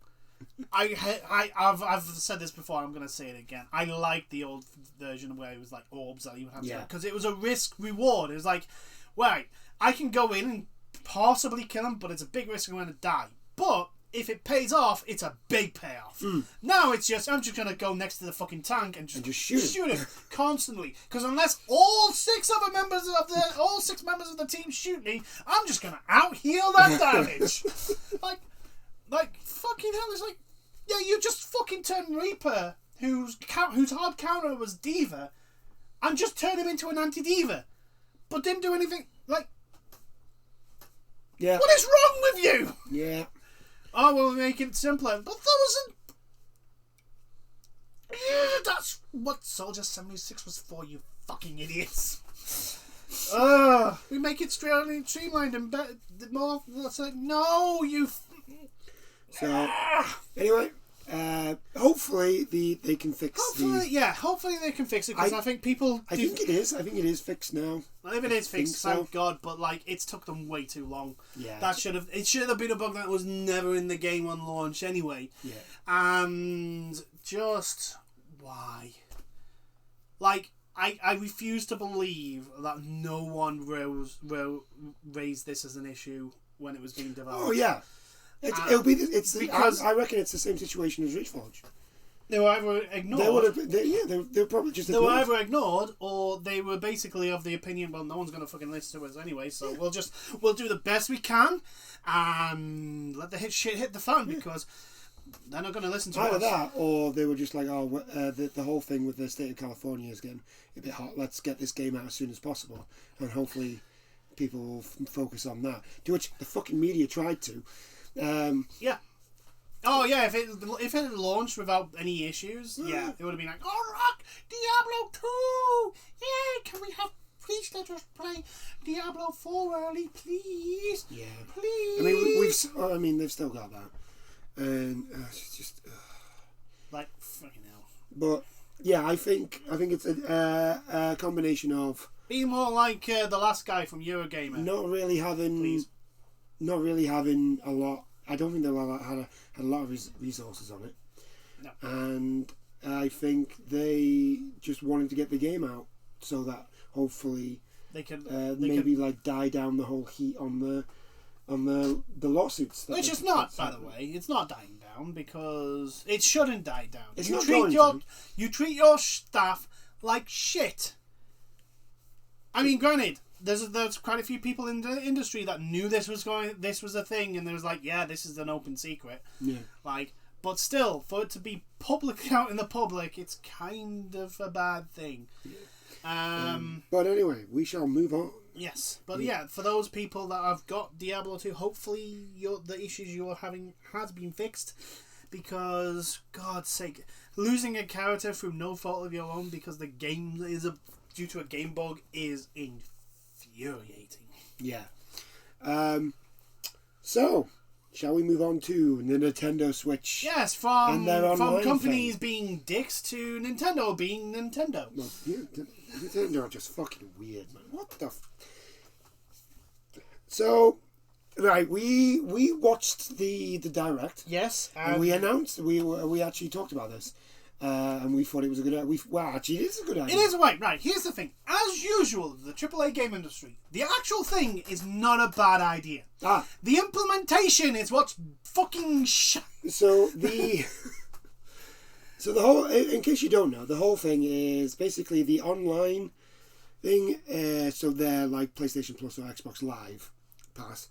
Speaker 2: I've said this before, I'm going to say it again. I like the old version where it was like orbs that you would have to... Because it was a risk reward. It was like, right, I can go in and possibly kill him, but it's a big risk I'm going to die. But if it pays off, it's a big payoff. Now it's just, I'm just going to go next to the fucking tank and just shoot him constantly. Because unless all six members of the team shoot me, I'm just going to out-heal that damage. like, fucking hell, it's like, yeah, you just fucking turn Reaper, whose hard counter was Diva, and just turn him into an anti-Diva. But didn't do anything, like...
Speaker 1: Yeah.
Speaker 2: What is wrong with you?
Speaker 1: Yeah.
Speaker 2: Oh, we'll make it simpler. But that wasn't... That's what Soldier 76 was for, you fucking idiots. We make it streamlined and better. More... That's like, no, you...
Speaker 1: So, anyway... hopefully they can fix
Speaker 2: hopefully they can fix it, because I think people...
Speaker 1: I think it is fixed now.
Speaker 2: Well, if it is fixed, thank God, but like it's took them way too long.
Speaker 1: Yeah.
Speaker 2: It should have been a bug that was never in the game on launch anyway.
Speaker 1: Yeah.
Speaker 2: And just why? Like I refuse to believe that no one raised this as an issue when it was being developed.
Speaker 1: Oh yeah. It'll be.
Speaker 2: Because
Speaker 1: I reckon it's the same situation as Richforge.
Speaker 2: they were either ignored.
Speaker 1: They're probably just.
Speaker 2: They were either ignored, or they were basically of the opinion, well, no one's going to fucking listen to us anyway, so we'll do the best we can and let the shit hit the fan because they're not going to listen to us.
Speaker 1: Either that, or they were just like, the whole thing with the state of California is getting a bit hot. Let's get this game out as soon as possible, and hopefully people will focus on that. To which the fucking media tried to.
Speaker 2: Yeah. Oh yeah, if it had launched without any issues, yeah, it would have been like, oh rock, Diablo 2! Yeah, can we have, please let us play Diablo 4 early, please?
Speaker 1: Yeah.
Speaker 2: Please.
Speaker 1: I mean, they've still got that. And it's just...
Speaker 2: like, fucking hell.
Speaker 1: But, yeah, I think it's a combination of...
Speaker 2: Be more like the last guy from Eurogamer.
Speaker 1: Not really having a lot... I don't think they had a lot of resources on it.
Speaker 2: No.
Speaker 1: And I think they just wanted to get the game out so that hopefully
Speaker 2: they can
Speaker 1: die down the whole heat on the lawsuits.
Speaker 2: Which is not, by the way, it's not dying down because it shouldn't die down. You treat your staff like shit. I mean, granted, there's quite a few people in the industry that knew this was a thing, and there was like, yeah, this is an open secret.
Speaker 1: Yeah.
Speaker 2: Like, but still, for it to be public out in the public, it's kind of a bad thing. Yeah.
Speaker 1: But anyway, we shall move on.
Speaker 2: Yes, but yeah, for those people that have got Diablo 2, hopefully the issues you're having has been fixed, because God's sake, losing a character through no fault of your own because the game is due to a game bug is infuriating.
Speaker 1: Yeah. So, shall we move on to the Nintendo Switch?
Speaker 2: Yes, from companies being dicks to Nintendo being Nintendo.
Speaker 1: Well, Nintendo are just fucking weird, man. What the... So, right, we watched the Direct.
Speaker 2: Yes.
Speaker 1: And we announced, we actually talked about this. And we thought it was a good idea. Actually, it is a good idea.
Speaker 2: It is, right. Here's the thing. As usual, the AAA game industry, the actual thing is not a bad idea. The implementation is what's fucking
Speaker 1: So the whole, in case you don't know, the whole thing is basically the online thing. So they're like PlayStation Plus or Xbox Live Pass.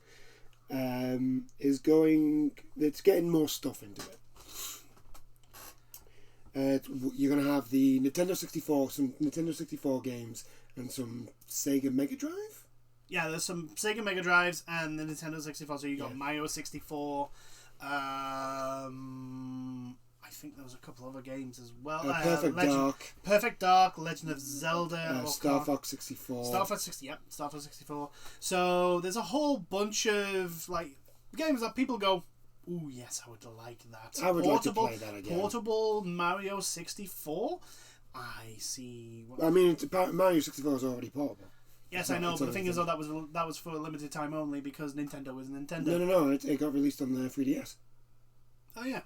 Speaker 1: It's getting more stuff into it. You're going to have the Nintendo 64, some Nintendo 64 games, and some Sega Mega Drive?
Speaker 2: Yeah, there's some Sega Mega Drives and the Nintendo 64, so you got Mario 64, I think there was a couple other games as well. Perfect Dark, Legend of Zelda,
Speaker 1: Star Fox 64.
Speaker 2: Star Fox 64. So there's a whole bunch of like games that people go, ooh, yes, I would like that.
Speaker 1: I would like to play that again.
Speaker 2: Portable Mario 64? I see.
Speaker 1: Mario 64 is already portable.
Speaker 2: Yes, I know, but the thing is, though, that was for a limited time only because Nintendo is Nintendo.
Speaker 1: No, it got released on the 3DS.
Speaker 2: Oh, yeah.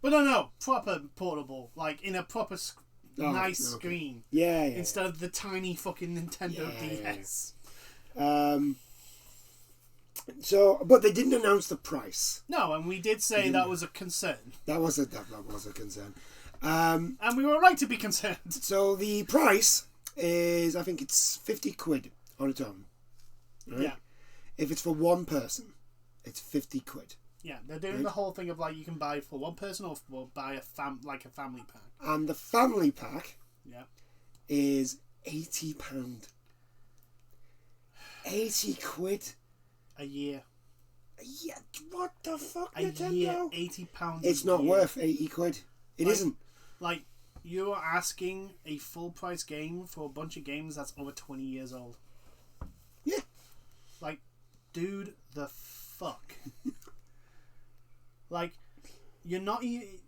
Speaker 2: But no, proper portable, like in a proper nice screen.
Speaker 1: Yeah.
Speaker 2: Instead of the tiny fucking Nintendo DS.
Speaker 1: So, but they didn't announce the price.
Speaker 2: No, and we did say that was a concern.
Speaker 1: That was a concern.
Speaker 2: And we were right to be concerned.
Speaker 1: So the price is, I think it's 50 quid on its own. Right?
Speaker 2: Yeah.
Speaker 1: If it's for one person, it's 50 quid.
Speaker 2: Yeah, they're doing the whole thing of like you can buy for one person or buy a family pack.
Speaker 1: And the family pack is £80. 80 quid.
Speaker 2: A year.
Speaker 1: Yeah, what the fuck,
Speaker 2: a
Speaker 1: Nintendo?
Speaker 2: Year, £80.
Speaker 1: It's not worth 80 quid. It isn't.
Speaker 2: Like, you're asking a full price game for a bunch of games that's over 20 years old.
Speaker 1: Yeah.
Speaker 2: Like, dude, the fuck. Like, you're not even...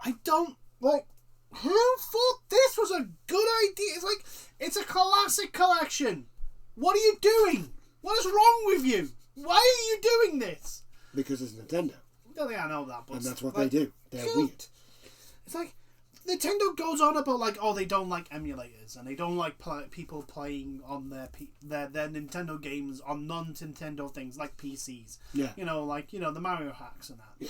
Speaker 2: I don't... Like, who thought this was a good idea? It's like, it's a classic collection. What are you doing? What is wrong with you? Why are you doing this?
Speaker 1: Because it's Nintendo.
Speaker 2: I don't think I know that, but...
Speaker 1: And that's what they do. They're weird.
Speaker 2: It's like, Nintendo goes on about like, oh, they don't like emulators and they don't like people playing on their Nintendo games on non-Nintendo things like PCs.
Speaker 1: Yeah.
Speaker 2: The Mario hacks and that.
Speaker 1: Yeah.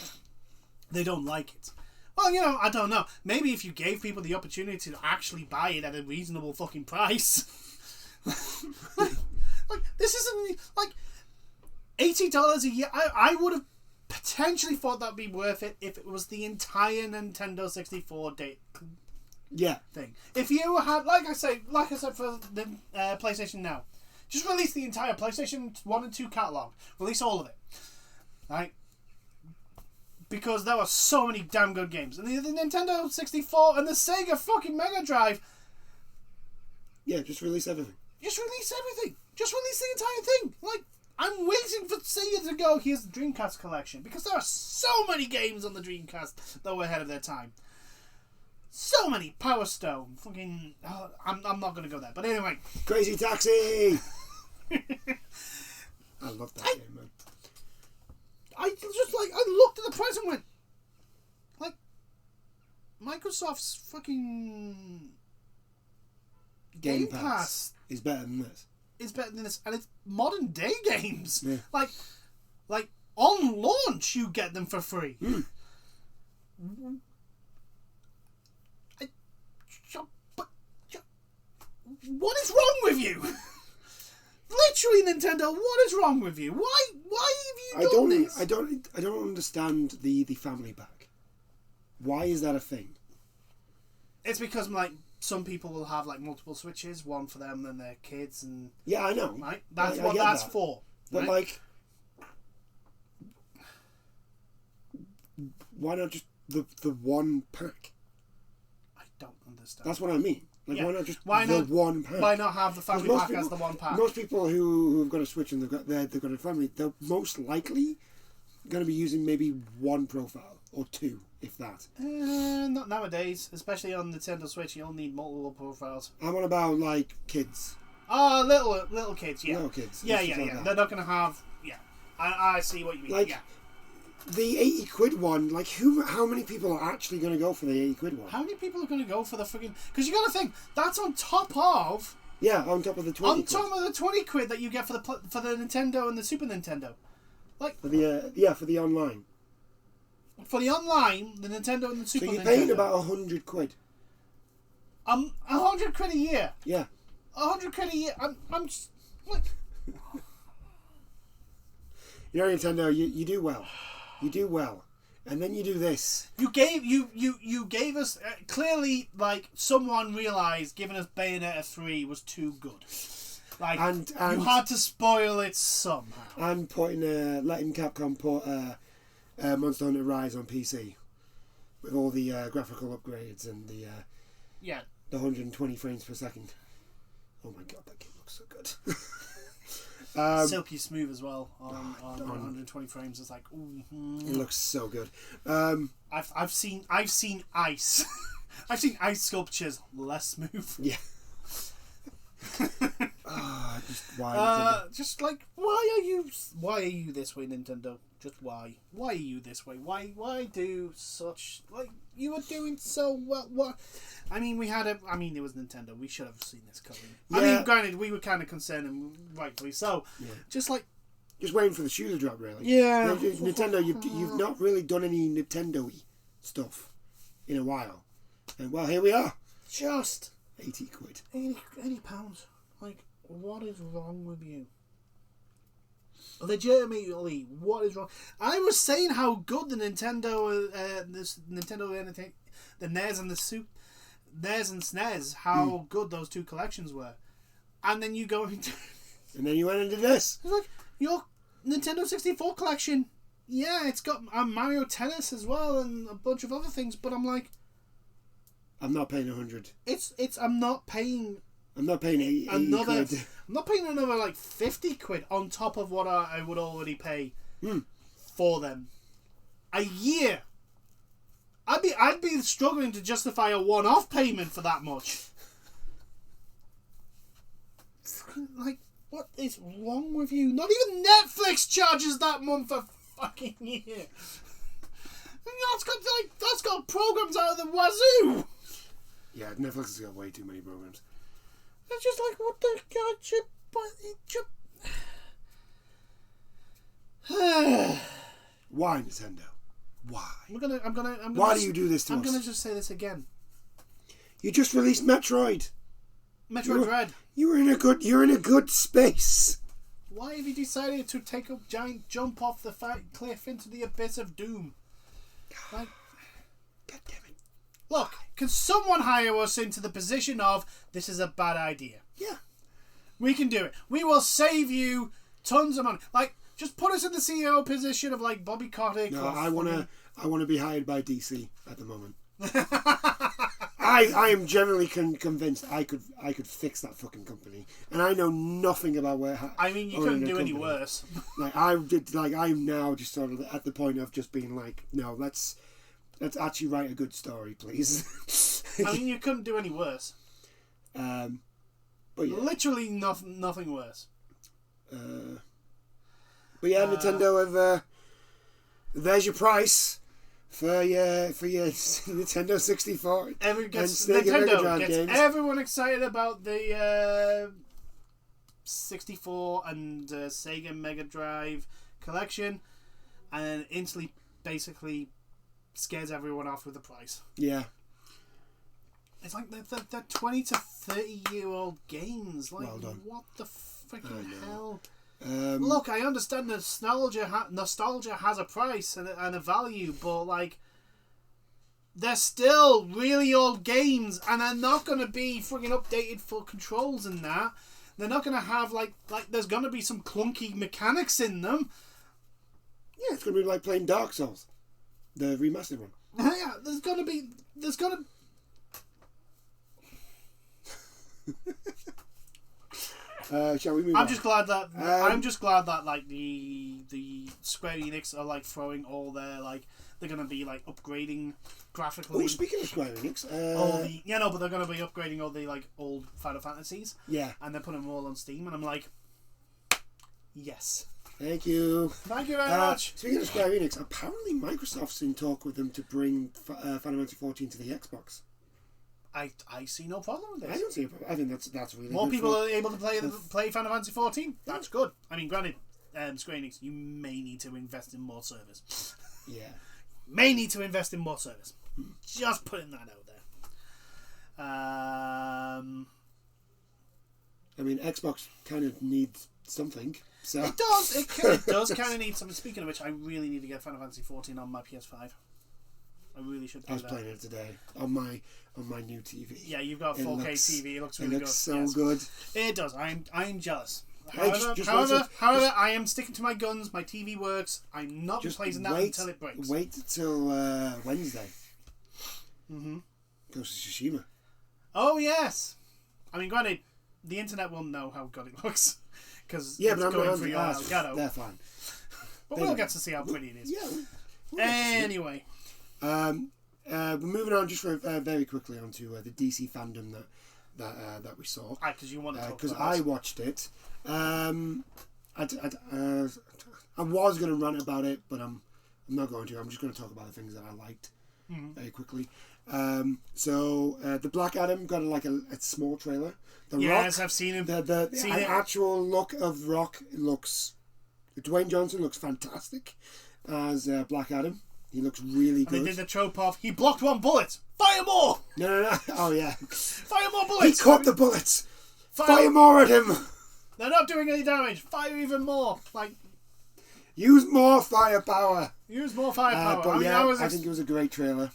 Speaker 2: They don't like it. Well, I don't know. Maybe if you gave people the opportunity to actually buy it at a reasonable fucking price. like this isn't like $80 a year. I would have potentially thought that'd be worth it if it was the entire Nintendo 64 thing. If you had, like I said for the PlayStation Now, just release the entire PlayStation 1 and 2 catalog. Release all of it, right? Because there were so many damn good games, and the Nintendo 64 and the Sega fucking Mega Drive.
Speaker 1: Yeah, just release everything.
Speaker 2: Just release everything. Just release the entire thing. Like, I'm waiting for Sega to go, here's the Dreamcast collection. Because there are so many games on the Dreamcast that were ahead of their time. So many. Power Stone. Fucking... I'm not going to go there. But anyway.
Speaker 1: Crazy Taxi! I love that game, man.
Speaker 2: I looked at the price and went... Like, Microsoft's fucking... Game Pass
Speaker 1: is better than this.
Speaker 2: It's better than this, and it's modern day games.
Speaker 1: Yeah.
Speaker 2: Like on launch, you get them for free. What is wrong with you? Literally, Nintendo, what is wrong with you? Why have you done this?
Speaker 1: I don't understand the family pack. Why is that a thing?
Speaker 2: It's because some people will have multiple Switches, one for them and their kids, and
Speaker 1: yeah, I know.
Speaker 2: Right, that's what that's for.
Speaker 1: But
Speaker 2: right?
Speaker 1: Why not just the one pack?
Speaker 2: I don't understand.
Speaker 1: That's what I mean. Why not just one pack?
Speaker 2: Why not have the family pack as the one pack?
Speaker 1: Most people who have got a Switch and they've got a family, they're most likely going to be using maybe one profile or two, if that.
Speaker 2: Not nowadays, especially on Nintendo Switch. You'll need multiple profiles.
Speaker 1: I'm on about like kids.
Speaker 2: Oh, little kids, yeah.
Speaker 1: Little kids.
Speaker 2: Yeah. They're not going to have. Yeah, I see what you mean. Yeah.
Speaker 1: The £80 one, how many people are actually going to go for the £80 one?
Speaker 2: How many people are going to go for the freaking... Because you got to think, that's on top of...
Speaker 1: Yeah, on top of the 20
Speaker 2: On top of the 20 quid that you get for the Nintendo and the Super Nintendo.
Speaker 1: For the online.
Speaker 2: For the online, the Nintendo and the Super Nintendo.
Speaker 1: So you're paying about £100.
Speaker 2: £100 a year.
Speaker 1: Yeah.
Speaker 2: £100 a year. I'm just...
Speaker 1: Nintendo, you do well. You do well, and then you do this.
Speaker 2: You gave us clearly someone realised giving us Bayonetta 3 was too good. And you had to spoil it somehow.
Speaker 1: And letting Capcom put Monster Hunter Rise on PC with all the graphical upgrades and the 120 frames per second. Oh my god, that game looks so good.
Speaker 2: Silky smooth as well on 120 frames. It's
Speaker 1: it looks so good.
Speaker 2: I've seen ice. I've seen ice sculptures less smooth.
Speaker 1: Yeah. Why
Speaker 2: are you this way, Nintendo? Just why? Why are you this way? Why do such you were doing so well? What? I mean, it was Nintendo. We should have seen this coming. Yeah. I mean, granted, we were kind of concerned, and rightfully so. Yeah. Just
Speaker 1: waiting for the shoe to drop, really.
Speaker 2: Yeah.
Speaker 1: Nintendo, you've not really done any Nintendo-y stuff in a while, and well, here we are.
Speaker 2: Just
Speaker 1: £80.
Speaker 2: £80. What is wrong with you? Legitimately, what is wrong? I was saying how good the Nintendo, the NES and the NES and SNES, how good those two collections were, and then you go into,
Speaker 1: and then you went into this.
Speaker 2: It's your Nintendo 64 collection. Yeah, it's got Mario Tennis as well and a bunch of other things, but I'm
Speaker 1: not paying 100.
Speaker 2: I'm not paying
Speaker 1: 80 quid.
Speaker 2: I'm not paying another 50 quid on top of what I would already pay for them a year. I'd be struggling to justify a one-off payment for that much. What is wrong with you? Not even Netflix charges that month a fucking year. That's got programs out of the wazoo.
Speaker 1: Yeah, Netflix has got way too many programs.
Speaker 2: It's just like, what the god should...
Speaker 1: Why, Nintendo? Why?
Speaker 2: Why
Speaker 1: do you do this to us?
Speaker 2: I'm gonna just say this again.
Speaker 1: You just released Metroid.
Speaker 2: Dread.
Speaker 1: You're in a good space.
Speaker 2: Why have you decided to take a giant jump off the cliff into the abyss of doom? Like,
Speaker 1: God damn it.
Speaker 2: Look, can someone hire us into the position of, this is a bad idea?
Speaker 1: Yeah.
Speaker 2: We can do it. We will save you tons of money. Like, just put us in the CEO position of like Bobby Kotick.
Speaker 1: No, I wanna be hired by DC at the moment. I am generally convinced I could fix that fucking company, and I know nothing about where.
Speaker 2: I mean, you couldn't do any worse.
Speaker 1: I'm now just sort of at the point of just being like, no, let's actually write a good story, please.
Speaker 2: I mean, you couldn't do any worse.
Speaker 1: But yeah.
Speaker 2: Literally nothing worse.
Speaker 1: But yeah, Nintendo have. There's your price for your Nintendo 64
Speaker 2: Nintendo gets
Speaker 1: games.
Speaker 2: everyone excited about the 64 and Sega Mega Drive collection, and then instantly, basically, scares everyone off with the price.
Speaker 1: Yeah.
Speaker 2: It's like they're 20 to 30-year-old games. Like,
Speaker 1: well done.
Speaker 2: What the freaking hell?
Speaker 1: Look,
Speaker 2: I understand nostalgia has a price and a value, but like, they're still really old games, and they're not going to be freaking updated for controls and that. They're not going to have like there's going to be some clunky mechanics in them.
Speaker 1: Yeah, it's going to be like playing Dark Souls, the remastered one.
Speaker 2: Yeah, there's going to.
Speaker 1: Shall we move on?
Speaker 2: I'm just glad that like the Square Enix are like throwing all their like, they're gonna be like upgrading graphically.
Speaker 1: Oh, speaking of Square Enix,
Speaker 2: but they're gonna be upgrading all the like old Final Fantasies.
Speaker 1: Yeah.
Speaker 2: And they're putting them all on Steam, and I'm like, yes.
Speaker 1: Thank you.
Speaker 2: Thank you very much.
Speaker 1: Speaking of Square Enix, apparently Microsoft's in talk with them to bring Final Fantasy 14 to the Xbox.
Speaker 2: I see no problem with this.
Speaker 1: I don't see a problem. I think that's really
Speaker 2: more
Speaker 1: good.
Speaker 2: People are able to play Final Fantasy 14. That's good. I mean, granted, Square Enix, you may need to invest in more servers.
Speaker 1: Yeah.
Speaker 2: May need to invest in more servers. Just putting that out there.
Speaker 1: I mean, Xbox kind of needs something. So
Speaker 2: it does. It does kind of need something. Speaking of which, I really need to get Final Fantasy 14 on my PS5. I really should do that.
Speaker 1: I was playing it today on my new TV.
Speaker 2: Yeah, you've got 4K TV. It looks really good.
Speaker 1: It looks so good.
Speaker 2: It does. I'm jealous.
Speaker 1: However,
Speaker 2: I am sticking to my guns. My TV works. I'm not replacing that until it breaks.
Speaker 1: Wait till Wednesday.
Speaker 2: Mm-hmm.
Speaker 1: Ghost of Tsushima.
Speaker 2: Oh yes. I mean, granted, the internet will know how good it looks because
Speaker 1: but
Speaker 2: it's
Speaker 1: I'm
Speaker 2: going through your
Speaker 1: not.
Speaker 2: Elgato.
Speaker 1: They're fine.
Speaker 2: But we'll get to see how pretty it is.
Speaker 1: Yeah.
Speaker 2: Anyway.
Speaker 1: We're moving on just very quickly onto the DC fandom that we saw.
Speaker 2: Because you want to talk
Speaker 1: because
Speaker 2: about
Speaker 1: I watched it. I was going to rant about it, but I'm not going to. I'm just going to talk about the things that I liked very quickly. So the Black Adam got a small trailer.
Speaker 2: Yes, I've seen him.
Speaker 1: The actual look of Rock looks. Dwayne Johnson looks fantastic as Black Adam. He looks really good.
Speaker 2: And they did the trope of, he blocked one bullet. Fire more!
Speaker 1: No. Oh, yeah.
Speaker 2: Fire more bullets!
Speaker 1: He caught the bullets! Fire more at him!
Speaker 2: They're not doing any damage. Fire even more.
Speaker 1: Use more firepower.
Speaker 2: But
Speaker 1: I think it was a great trailer.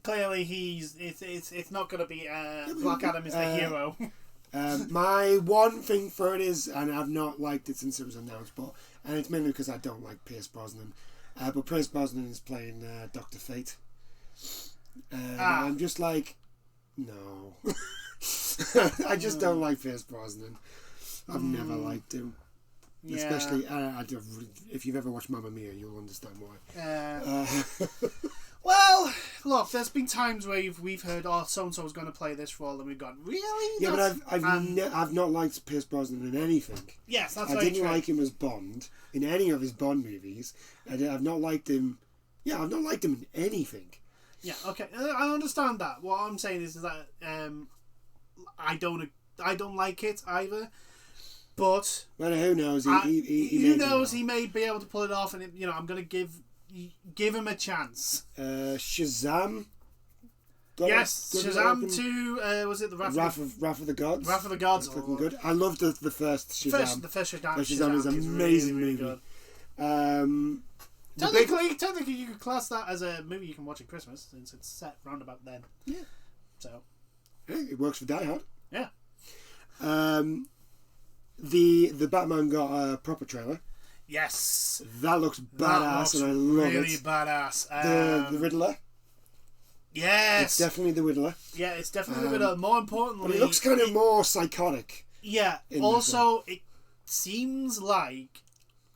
Speaker 2: Clearly, it's not going to be Black Adam is the hero.
Speaker 1: My one thing for it is, and I've not liked it since it was announced, and it's mainly because I don't like Pierce Brosnan. But Pierce Brosnan is playing Dr. Fate. I'm just like, no. I just don't like Pierce Brosnan. I've never liked him. Yeah. Especially, if you've ever watched Mamma Mia, you'll understand why.
Speaker 2: Well, look, there's been times where we've heard, so-and-so is going to play this role, and we've gone, really?
Speaker 1: Yeah, but I've not liked Pierce Brosnan in anything.
Speaker 2: Yes, that's
Speaker 1: I didn't like him as Bond, in any of his Bond movies. I've not liked him... Yeah, I've not liked him in anything.
Speaker 2: Yeah, okay, I understand that. What I'm saying is that I don't like it either. But
Speaker 1: well, who knows? He
Speaker 2: may be able to pull it off, and I'm going to give him a chance.
Speaker 1: Shazam.
Speaker 2: Shazam 2. Was it the
Speaker 1: Wrath of the Gods?
Speaker 2: Wrath of the Gods.
Speaker 1: That's looking good. I loved the first Shazam.
Speaker 2: The first Shazam.
Speaker 1: Shazam is an amazing
Speaker 2: really
Speaker 1: movie.
Speaker 2: Good. Technically, you could class that as a movie you can watch at Christmas, since it's set round about then.
Speaker 1: Yeah.
Speaker 2: So.
Speaker 1: Yeah, it works for Die Hard.
Speaker 2: Yeah.
Speaker 1: The Batman got a proper trailer.
Speaker 2: Yes.
Speaker 1: That looks badass, and I love
Speaker 2: really
Speaker 1: it.
Speaker 2: Badass.
Speaker 1: The Riddler.
Speaker 2: Yes.
Speaker 1: It's definitely the Riddler.
Speaker 2: Yeah, it's definitely the Riddler. More importantly,
Speaker 1: but he looks kind of more psychotic.
Speaker 2: Yeah. Also, it seems like,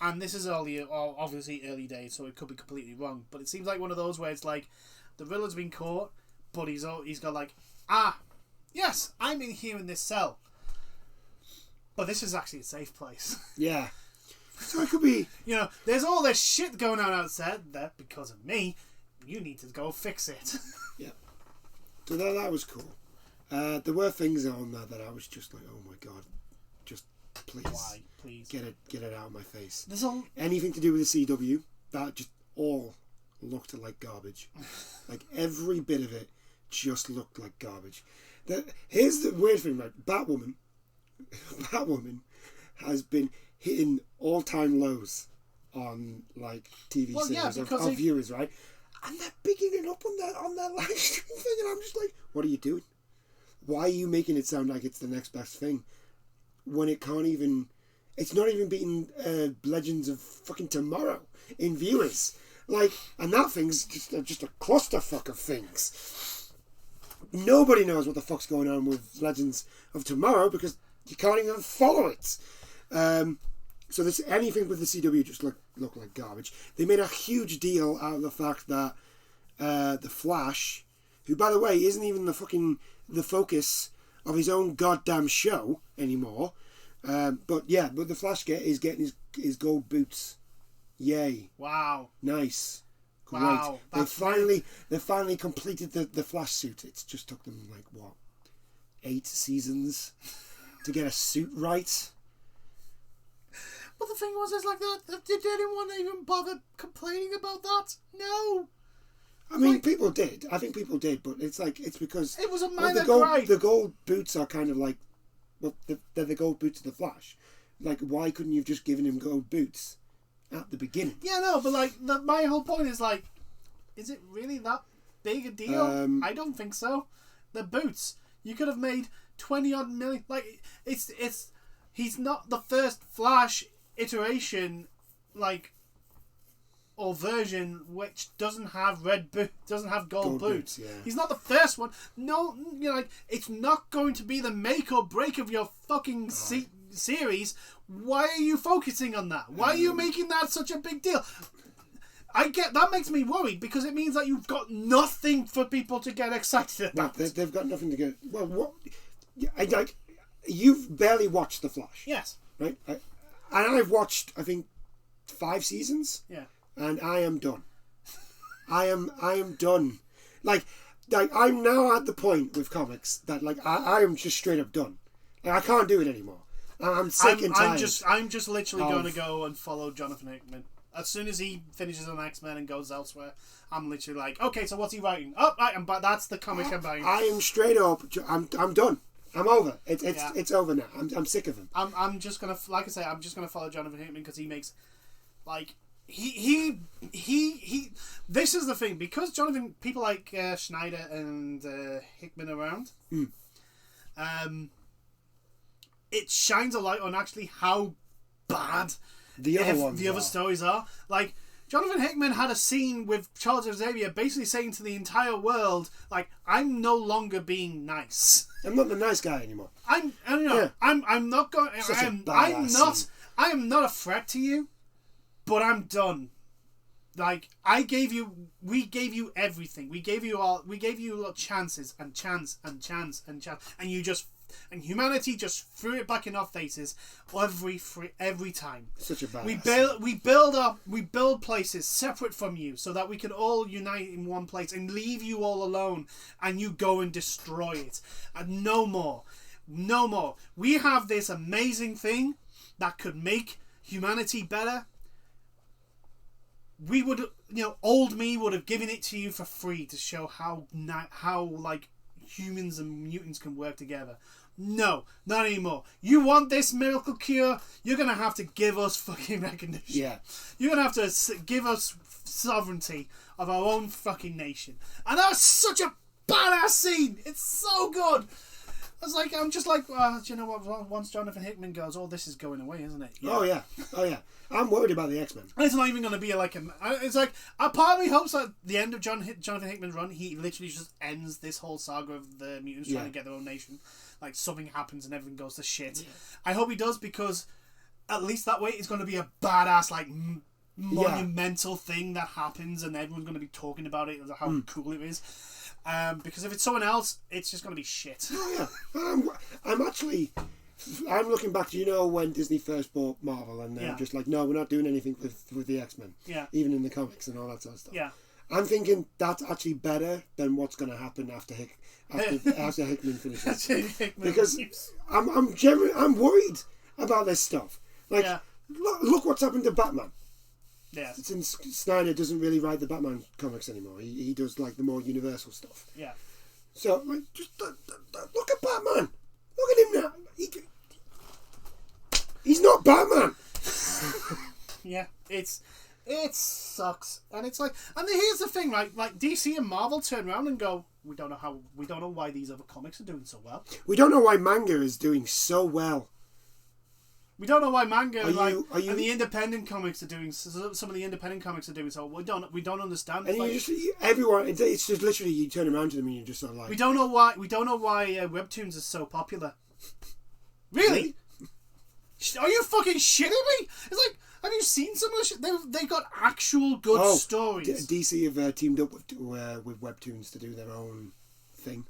Speaker 2: and this is obviously early days, so it could be completely wrong, but it seems like one of those where it's like the Riddler's been caught, but he's got like, yes, I'm in here in this cell, but this is actually a safe place.
Speaker 1: Yeah. So it could be...
Speaker 2: there's all this shit going on outside there because of me. You need to go fix it.
Speaker 1: Yeah. So that was cool. There were things on there that I was just like, oh my god, just please.
Speaker 2: Why? Please.
Speaker 1: Get it out of my face.
Speaker 2: Anything
Speaker 1: to do with the CW, that just all looked like garbage. Like every bit of it just looked like garbage. Here's the weird thing, right? Batwoman has been hitting all-time lows on like TV series of viewers, right? And they're bigging it up on their live stream thing, and I'm just like, what are you doing? Why are you making it sound like it's the next best thing when it can't even? It's not even beating Legends of fucking Tomorrow in viewers. Like, and that thing's just a clusterfuck of things. Nobody knows what the fuck's going on with Legends of Tomorrow because you can't even follow it. So this anything with the CW just look like garbage. They made a huge deal out of the fact that the Flash, who by the way isn't even the focus of his own goddamn show anymore, but the Flash is getting his gold boots. Yay!
Speaker 2: Wow!
Speaker 1: Nice. Great.
Speaker 2: Wow!
Speaker 1: They finally completed the Flash suit. It just took them like 8 seasons to get a suit right.
Speaker 2: But the thing was, it's like that. Did anyone even bother complaining about that? No.
Speaker 1: I mean, people did. I think people did, but it's because
Speaker 2: it was a minor gripe.
Speaker 1: The gold boots are kind of like, they're the gold boots of the Flash. Like, why couldn't you have just given him gold boots at the beginning?
Speaker 2: Yeah, no, but like, my whole point is like, is it really that big a deal? I don't think so. The boots, you could have made 20-odd million. Like, he's not the first Flash iteration, like, or version which doesn't have gold boots.
Speaker 1: Yeah.
Speaker 2: He's not the first one. No, it's not going to be the make or break of your fucking series. Why are you focusing on that? Why are you making that such a big deal? That makes me worried because it means that you've got nothing for people to get excited about.
Speaker 1: They've got nothing to get. Well, what? You've barely watched The Flash.
Speaker 2: Yes.
Speaker 1: Right. And I've watched, I think, 5 seasons.
Speaker 2: Yeah.
Speaker 1: And I am done. I am done. Like I'm now at the point with comics that I am just straight up done. Like, I can't do it anymore. I'm sick and tired.
Speaker 2: I'm just literally going to go and follow Jonathan Hickman. As soon as he finishes on X-Men and goes elsewhere, I'm literally like, okay, so what's he writing? Oh, right, but that's the comic I'm buying.
Speaker 1: I am straight up. I'm done. I'm over. It's over now. I'm sick of him.
Speaker 2: I'm just gonna, like I say, I'm just gonna follow Jonathan Hickman because he makes, like, he. This is the thing, because Jonathan, people like Schneider and Hickman around, it shines a light on actually how bad the other stories are. Like, Jonathan Hickman had a scene with Charles Xavier basically saying to the entire world, like, I'm no longer being nice.
Speaker 1: I'm not the nice guy anymore.
Speaker 2: I'm not going. I am not a threat to you, but I'm done. Like, we gave you everything. We gave you chances and chance and chance and chance, and you just and humanity just threw it back in our faces every time.
Speaker 1: Such a bad.
Speaker 2: We build places separate from you so that we can all unite in one place and leave you all alone, and you go and destroy it. And no more. We have this amazing thing that could make humanity better. We would, old me would have given it to you for free to show how like humans and mutants can work together. No, not anymore. You want this miracle cure? You're gonna have to give us fucking recognition.
Speaker 1: Yeah.
Speaker 2: You're gonna have to give us sovereignty of our own fucking nation. And that's such a badass scene. It's so good. I'm just like, do you know what? Once Jonathan Hickman goes, this is going away, isn't it?
Speaker 1: Yeah. Oh yeah. I'm worried about the X-Men.
Speaker 2: It's not even going to be it's like, a part of me hopes at the end of Jonathan Hickman's run, he literally just ends this whole saga of the mutants trying to get their own nation. Like, something happens and everything goes to shit. Yeah. I hope he does, because at least that way it's going to be a badass, like, monumental thing that happens, and everyone's going to be talking about it, how cool it is. Because if it's someone else, it's just going to be shit.
Speaker 1: Oh yeah. I'm looking back to, when Disney first bought Marvel, and they're just like, no, we're not doing anything with the X-Men.
Speaker 2: Yeah.
Speaker 1: Even in the comics and all that sort of stuff.
Speaker 2: Yeah.
Speaker 1: I'm thinking that's actually better than what's going to happen after Hickman finishes. Because I'm worried about this stuff. Like, look what's happened to Batman.
Speaker 2: Yeah.
Speaker 1: Since Snyder doesn't really write the Batman comics anymore, he does like the more universal stuff.
Speaker 2: Yeah.
Speaker 1: So like, just look at Batman. Look at him now. He's not Batman.
Speaker 2: Yeah, it sucks, and it's like, and here's the thing, right? Like, DC and Marvel turn around and go, we don't know why these other comics are doing so well.
Speaker 1: We don't know why manga is doing so well.
Speaker 2: We don't know why manga and the independent comics are doing. Some of the independent comics are doing so. We don't understand.
Speaker 1: And everyone, it's just literally you turn around to them and you're just sort of like.
Speaker 2: We don't know why webtoons are so popular. Really? Are you fucking shitting me? It's like, have you seen some of the shit? They've got actual good stories.
Speaker 1: DC have teamed up with webtoons to do their own thing.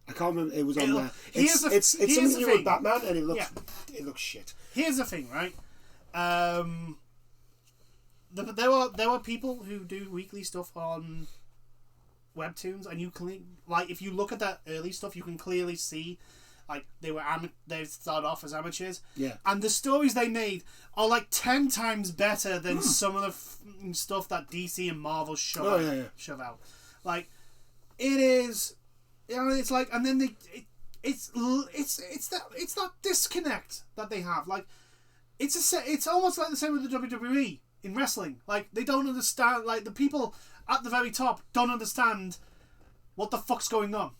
Speaker 1: I can't remember. It was on there. It's something to do with Batman, and it looks shit.
Speaker 2: Here's the thing, right? There are people who do weekly stuff on webtoons, and you can, like, if you look at that early stuff, you can clearly see, like, they started off as amateurs, and the stories they made are like 10 times better than some of the stuff that DC and Marvel shove out. Like, it is, it's like, and then it's that disconnect that they have. Like, it's almost like the same with the WWE in wrestling. Like, they don't understand. Like, the people at the very top don't understand what the fuck's going on.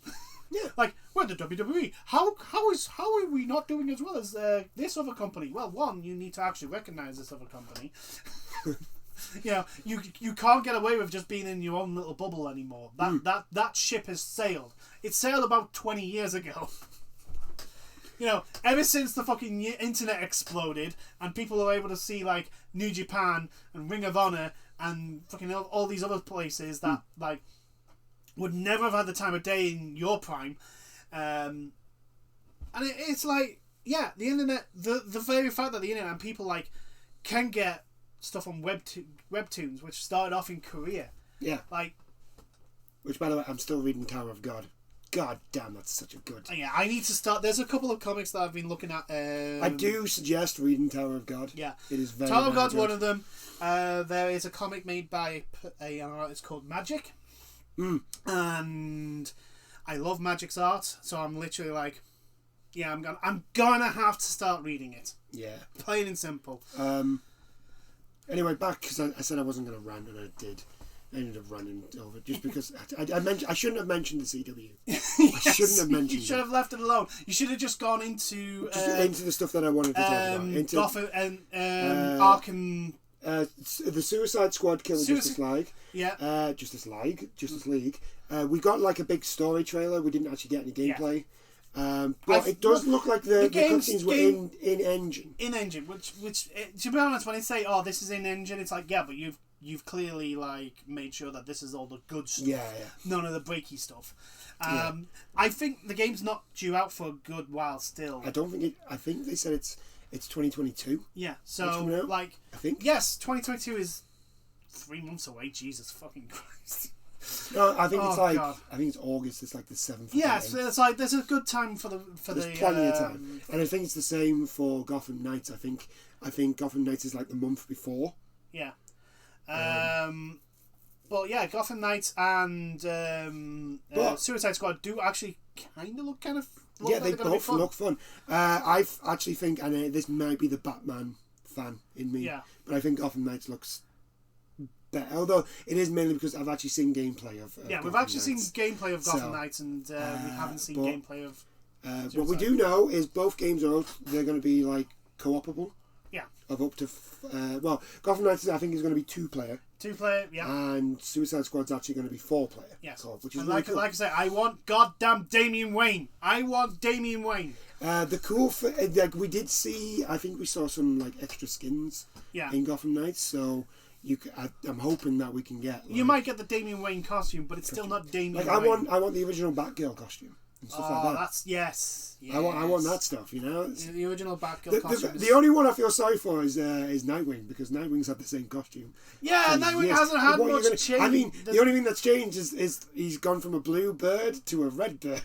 Speaker 1: Yeah.
Speaker 2: Like, we're the WWE. How are we not doing as well as this other company? Well, one, you need to actually recognize this other company. You can't get away with just being in your own little bubble anymore. That ship has sailed. It sailed about 20 years ago. Ever since the fucking internet exploded and people are able to see, like, New Japan and Ring of Honor and fucking all these other places that like would never have had the time of day in your prime, and it's like, the internet, the very fact that the internet and people, like, can get stuff on webtoons, which started off in Korea. Yeah. Like,
Speaker 1: which, by the way, I'm still reading Tower of God. God damn, that's such a good.
Speaker 2: Yeah, I need to start. There's a couple of comics that I've been looking at.
Speaker 1: I do suggest reading Tower of God.
Speaker 2: Yeah,
Speaker 1: it is very.
Speaker 2: Tower of God's one of them. There is a comic made by an artist called Magic, and I love Magic's art. So I'm literally like, I'm gonna have to start reading it.
Speaker 1: Yeah,
Speaker 2: plain and simple.
Speaker 1: Anyway, back, because I said I wasn't going to rant, and I did. I ended up running over just because I shouldn't have mentioned the CW.
Speaker 2: Yes,
Speaker 1: I shouldn't have mentioned.
Speaker 2: You should have left it alone. You should have just gone into
Speaker 1: the stuff that I wanted to talk about. Into
Speaker 2: Gotham and Arkham.
Speaker 1: The Suicide Squad killed Justice League.
Speaker 2: Yeah.
Speaker 1: Justice League. We got like a big story trailer. We didn't actually get any gameplay. But it does look like the cutscenes were in engine.
Speaker 2: In engine, which to be honest, when they say, "Oh, this is in engine," it's like, yeah, but you've clearly like made sure that this is all the good stuff.
Speaker 1: Yeah.
Speaker 2: None of the breaky stuff.
Speaker 1: Yeah.
Speaker 2: I think the game's not due out for a good while still.
Speaker 1: I don't think it. I think they said it's 2022.
Speaker 2: Yeah. So like,
Speaker 1: I think.
Speaker 2: yes, 2022 is 3 months away. Jesus fucking Christ.
Speaker 1: No, I think it's like
Speaker 2: God.
Speaker 1: I think it's August. It's like the 7th.
Speaker 2: Yeah, so it's like there's a good time for
Speaker 1: There's plenty of time, and I think it's the same for Gotham Knights. I think Gotham Knights is like the month before.
Speaker 2: Yeah. But yeah, Gotham Knights and Suicide Squad do actually kind of look kind of.
Speaker 1: Yeah, they both look fun. I actually think, and this might be the Batman fan in me, but I think Gotham Knights looks better. Although it is mainly because I've actually seen gameplay of.
Speaker 2: We've actually seen gameplay of Gotham Knights, and we haven't seen gameplay of.
Speaker 1: What we do know is both games they're going to be like co-opable.
Speaker 2: Yeah.
Speaker 1: Of up to Gotham Knights I think is going to be 2-player.
Speaker 2: 2-player, yeah.
Speaker 1: And Suicide Squad's actually going to be 4-player.
Speaker 2: Yes.
Speaker 1: Which is
Speaker 2: and
Speaker 1: really cool.
Speaker 2: Like I say, I want goddamn Damian Wayne. I want Damian Wayne.
Speaker 1: The cool like we did see, I think we saw some like extra skins. In Gotham Knights, so I'm hoping that we can get. Like,
Speaker 2: you might get the Damian Wayne costume, but it's still not Damian.
Speaker 1: Like
Speaker 2: Wayne.
Speaker 1: I want the original Batgirl costume. And stuff like that.
Speaker 2: That's yes.
Speaker 1: I want that stuff, you know.
Speaker 2: The original Batgirl costume.
Speaker 1: The only one I feel sorry for is Nightwing, because Nightwing's had the same costume.
Speaker 2: Yeah, Nightwing hasn't had much change.
Speaker 1: I mean, the only thing that's changed is he's gone from a blue bird to a red bird.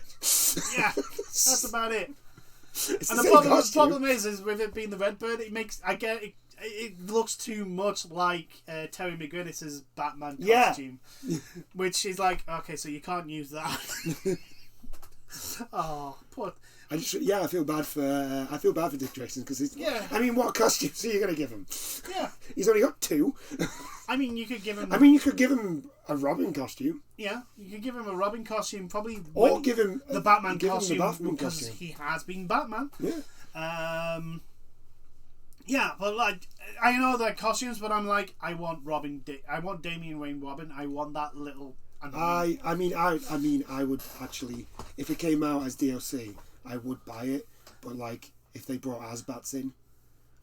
Speaker 2: Yeah, that's about it.
Speaker 1: And
Speaker 2: the problem is with it being the red bird, it looks too much like Terry McGinnis's Batman costume, which is like, okay, so you can't use that. Oh, poor.
Speaker 1: I feel bad for Dick Grayson because I mean, what costumes are you going to give him?
Speaker 2: Yeah,
Speaker 1: he's only got 2.
Speaker 2: I mean, you could give him.
Speaker 1: You could give him a Robin costume.
Speaker 2: Yeah, you could give him a Robin costume, probably.
Speaker 1: Or give him
Speaker 2: the Batman costume
Speaker 1: because
Speaker 2: he has been Batman.
Speaker 1: Yeah.
Speaker 2: Yeah, but like I know they're costumes, but I'm like, I want I want Damian Wayne Robin. I want that little.
Speaker 1: I mean, I would actually, if it came out as DLC, I would buy it. But like, if they brought Asbats in,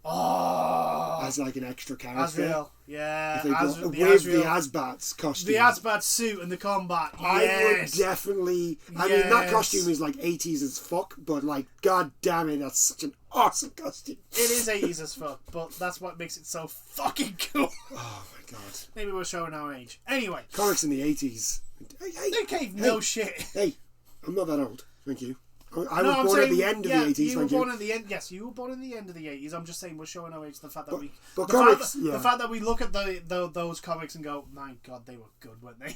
Speaker 1: as like an extra character,
Speaker 2: Azrael, yeah,
Speaker 1: if they brought, the Asbats costume,
Speaker 2: the Asbat suit and the combat,
Speaker 1: I would definitely. I mean, that costume is like 80s as fuck, but like, god damn it, that's such an awesome costume.
Speaker 2: It is 80s as fuck, but that's what makes it so fucking cool.
Speaker 1: Oh my god.
Speaker 2: Maybe we're showing our age. Anyway.
Speaker 1: Comics in the 80s.
Speaker 2: No shit.
Speaker 1: Hey, I'm not that old. Thank you. I was born at the end of the 80s.
Speaker 2: You were born at the end. Yes, you were born in the end of the 80s. I'm just saying we're showing our age. The fact that the fact that we look at those comics and go, my god, they were good, weren't they?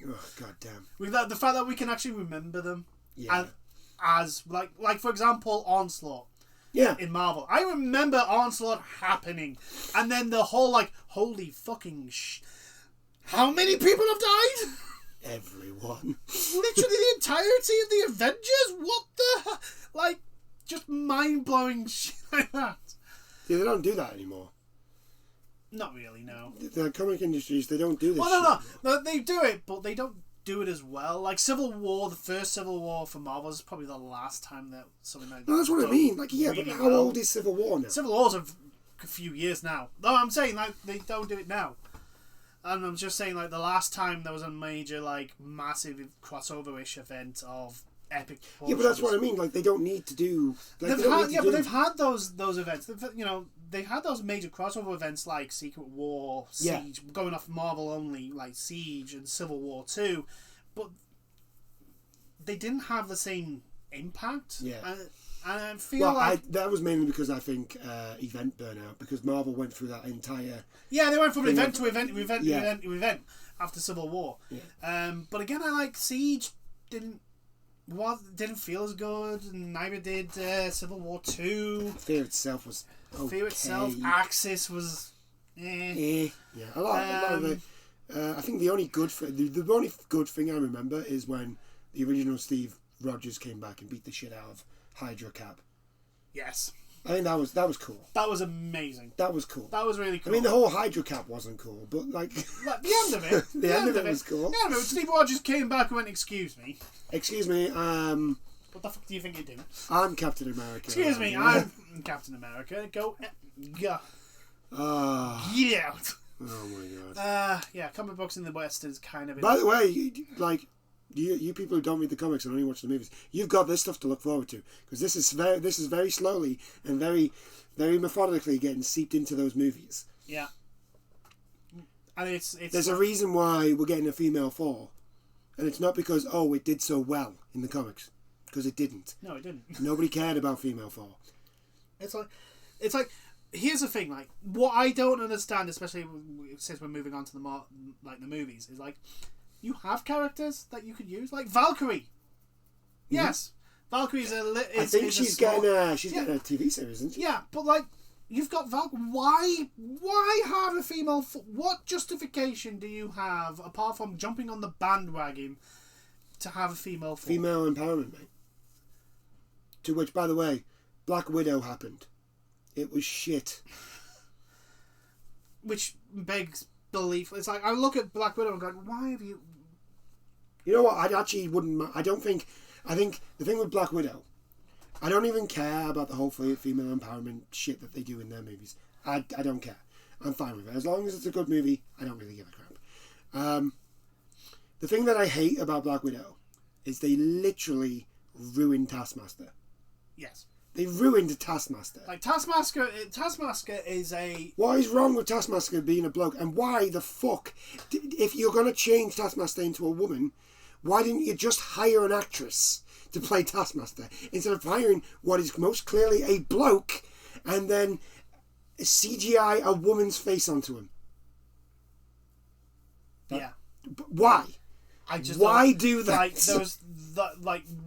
Speaker 1: Oh god damn.
Speaker 2: The fact that we can actually remember them.
Speaker 1: Yeah.
Speaker 2: As like for example, Onslaught.
Speaker 1: Yeah.
Speaker 2: In Marvel, I remember Onslaught happening, and then the whole like, holy fucking how many people have died?
Speaker 1: Everyone.
Speaker 2: Literally the entirety of the Avengers? What the like, just mind-blowing shit like that.
Speaker 1: Yeah, they don't do that anymore.
Speaker 2: Not really, no.
Speaker 1: The comic industries, they don't do this.
Speaker 2: No, they do it, but they don't do it as well. Like Civil War, the first Civil War for Marvel is probably the last time that something like that.
Speaker 1: No, that's what I mean. Like, yeah,
Speaker 2: really
Speaker 1: but how old is Civil War now?
Speaker 2: Civil War's a few years now. No, I'm saying like they don't do it now. And I'm just saying, like, the last time there was a major, like, massive crossover-ish event of epic proportions.
Speaker 1: Yeah, but that's what I mean. Like, they don't need to do... Like,
Speaker 2: but they've had those events. They've had those major crossover events like Secret War, Siege, going off Marvel only, like Siege and Civil War 2. But they didn't have the same impact.
Speaker 1: Yeah.
Speaker 2: And I feel
Speaker 1: that was mainly because I think event burnout, because Marvel went through that entire...
Speaker 2: Yeah, they went from event to event to event to event to event after Civil War.
Speaker 1: Yeah.
Speaker 2: But again, I like Siege didn't feel as good, and neither did Civil War 2.
Speaker 1: Fear itself was okay.
Speaker 2: Fear itself, Axis was
Speaker 1: Yeah, a lot of it. I think the only good thing I remember is when the original Steve Rogers came back and beat the shit out of Hydra Cap.
Speaker 2: Yes.
Speaker 1: I think that was cool.
Speaker 2: That was amazing.
Speaker 1: That was cool.
Speaker 2: That was really cool.
Speaker 1: I mean, the whole Hydra Cap wasn't cool, but like
Speaker 2: the end of it.
Speaker 1: the end of it was cool.
Speaker 2: The end of it. Steve Rogers came back and went, "Excuse me."
Speaker 1: Excuse me.
Speaker 2: What the fuck do you think you're doing?
Speaker 1: I'm Captain America.
Speaker 2: Excuse me. I'm Captain America. Go. Get out.
Speaker 1: Oh my god.
Speaker 2: Yeah, comic books in the West is kind of...
Speaker 1: By the way, you people who don't read the comics and only watch the movies, you've got this stuff to look forward to, because this is very slowly and very, very methodically getting seeped into those movies.
Speaker 2: Yeah. And
Speaker 1: there's a reason why we're getting a female Thor, and it's not because it did so well in the comics, because it didn't.
Speaker 2: No, it didn't.
Speaker 1: Nobody cared about female Thor.
Speaker 2: It's like here's the thing, like, what I don't understand, especially since we're moving on to the movies, is like, you have characters that you could use, like Valkyrie. Yes, Valkyrie's
Speaker 1: I think she's getting a TV series, isn't she?
Speaker 2: Yeah, but like, you've got Valkyrie. Why have a female? What justification do you have apart from jumping on the bandwagon to have a female?
Speaker 1: Female empowerment, mate. To which, by the way, Black Widow happened. It was shit.
Speaker 2: Which begs belief. It's like, I look at Black Widow and go, why have you...
Speaker 1: You know what? I think the thing with Black Widow, I don't even care about the whole female empowerment shit that they do in their movies. I don't care. I'm fine with it. As long as it's a good movie, I don't really give a crap. The thing that I hate about Black Widow is they literally ruined Taskmaster.
Speaker 2: Yes.
Speaker 1: They ruined Taskmaster.
Speaker 2: Like, Taskmaster is a...
Speaker 1: What is wrong with Taskmaster being a bloke? And why the fuck, if you're going to change Taskmaster into a woman, why didn't you just hire an actress to play Taskmaster instead of hiring what is most clearly a bloke and then CGI a woman's face onto him?
Speaker 2: Yeah.
Speaker 1: Why? Why do that?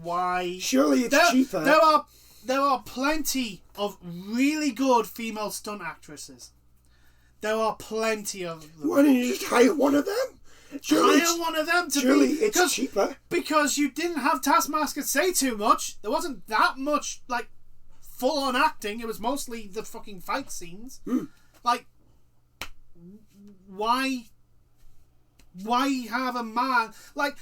Speaker 2: Why?
Speaker 1: Surely it's cheaper.
Speaker 2: There are plenty of really good female stunt actresses. There are plenty of them.
Speaker 1: Why didn't you just hire one of them?
Speaker 2: Hire one of them to
Speaker 1: surely it's cheaper.
Speaker 2: Because you didn't have Taskmaster say too much. There wasn't that much, like, full-on acting. It was mostly the fucking fight scenes. Like, why have a man like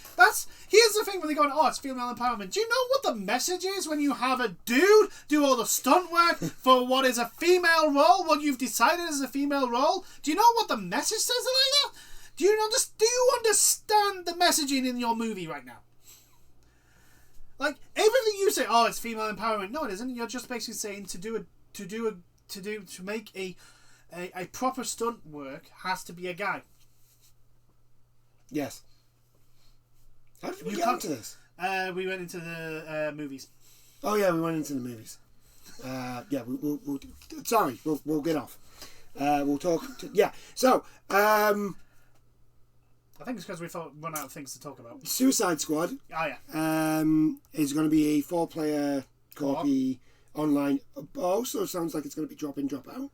Speaker 2: here's the thing when they go, it's female empowerment. Do you know what the message is when you have a dude do all the stunt work for what is a female role, what you've decided is a female role? Do you know what the message says like that? Do you understand the messaging in your movie right now? Like, everything you say, it's female empowerment. No, it isn't. You're just basically saying to make a proper stunt work has to be a guy.
Speaker 1: Yes. How did we get into this?
Speaker 2: We went into the movies.
Speaker 1: Oh yeah, we went into the movies. We'll get off. We'll talk. So,
Speaker 2: I think it's because we run out of things to talk about.
Speaker 1: Suicide Squad.
Speaker 2: Oh yeah.
Speaker 1: Is going to be a 4-player co-op online. Also, sounds like it's going to be drop in, drop out.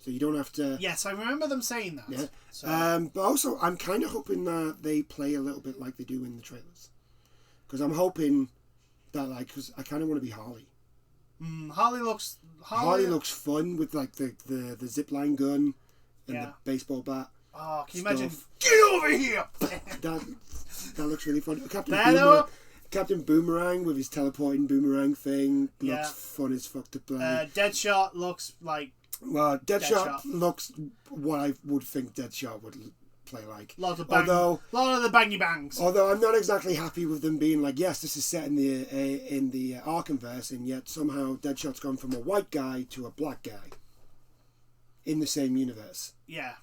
Speaker 1: So you don't have to...
Speaker 2: Yes, I remember them saying that.
Speaker 1: Yeah.
Speaker 2: So.
Speaker 1: But also, I'm kind of hoping that they play a little bit like they do in the trailers. Because I'm hoping that, because I kind of want to be Harley.
Speaker 2: Harley looks
Speaker 1: fun with, the zipline gun and the baseball bat.
Speaker 2: Oh, can you imagine?
Speaker 1: Get over here! that looks really fun. Captain Boomerang with his teleporting boomerang thing looks fun as fuck to play.
Speaker 2: Deadshot looks like...
Speaker 1: Well, Deadshot looks what I would think Deadshot would play like.
Speaker 2: A lot of the bangy bangs.
Speaker 1: Although I'm not exactly happy with them being like, yes, this is set in the Arkhamverse, and yet somehow Deadshot's gone from a white guy to a black guy in the same universe.
Speaker 2: Yeah.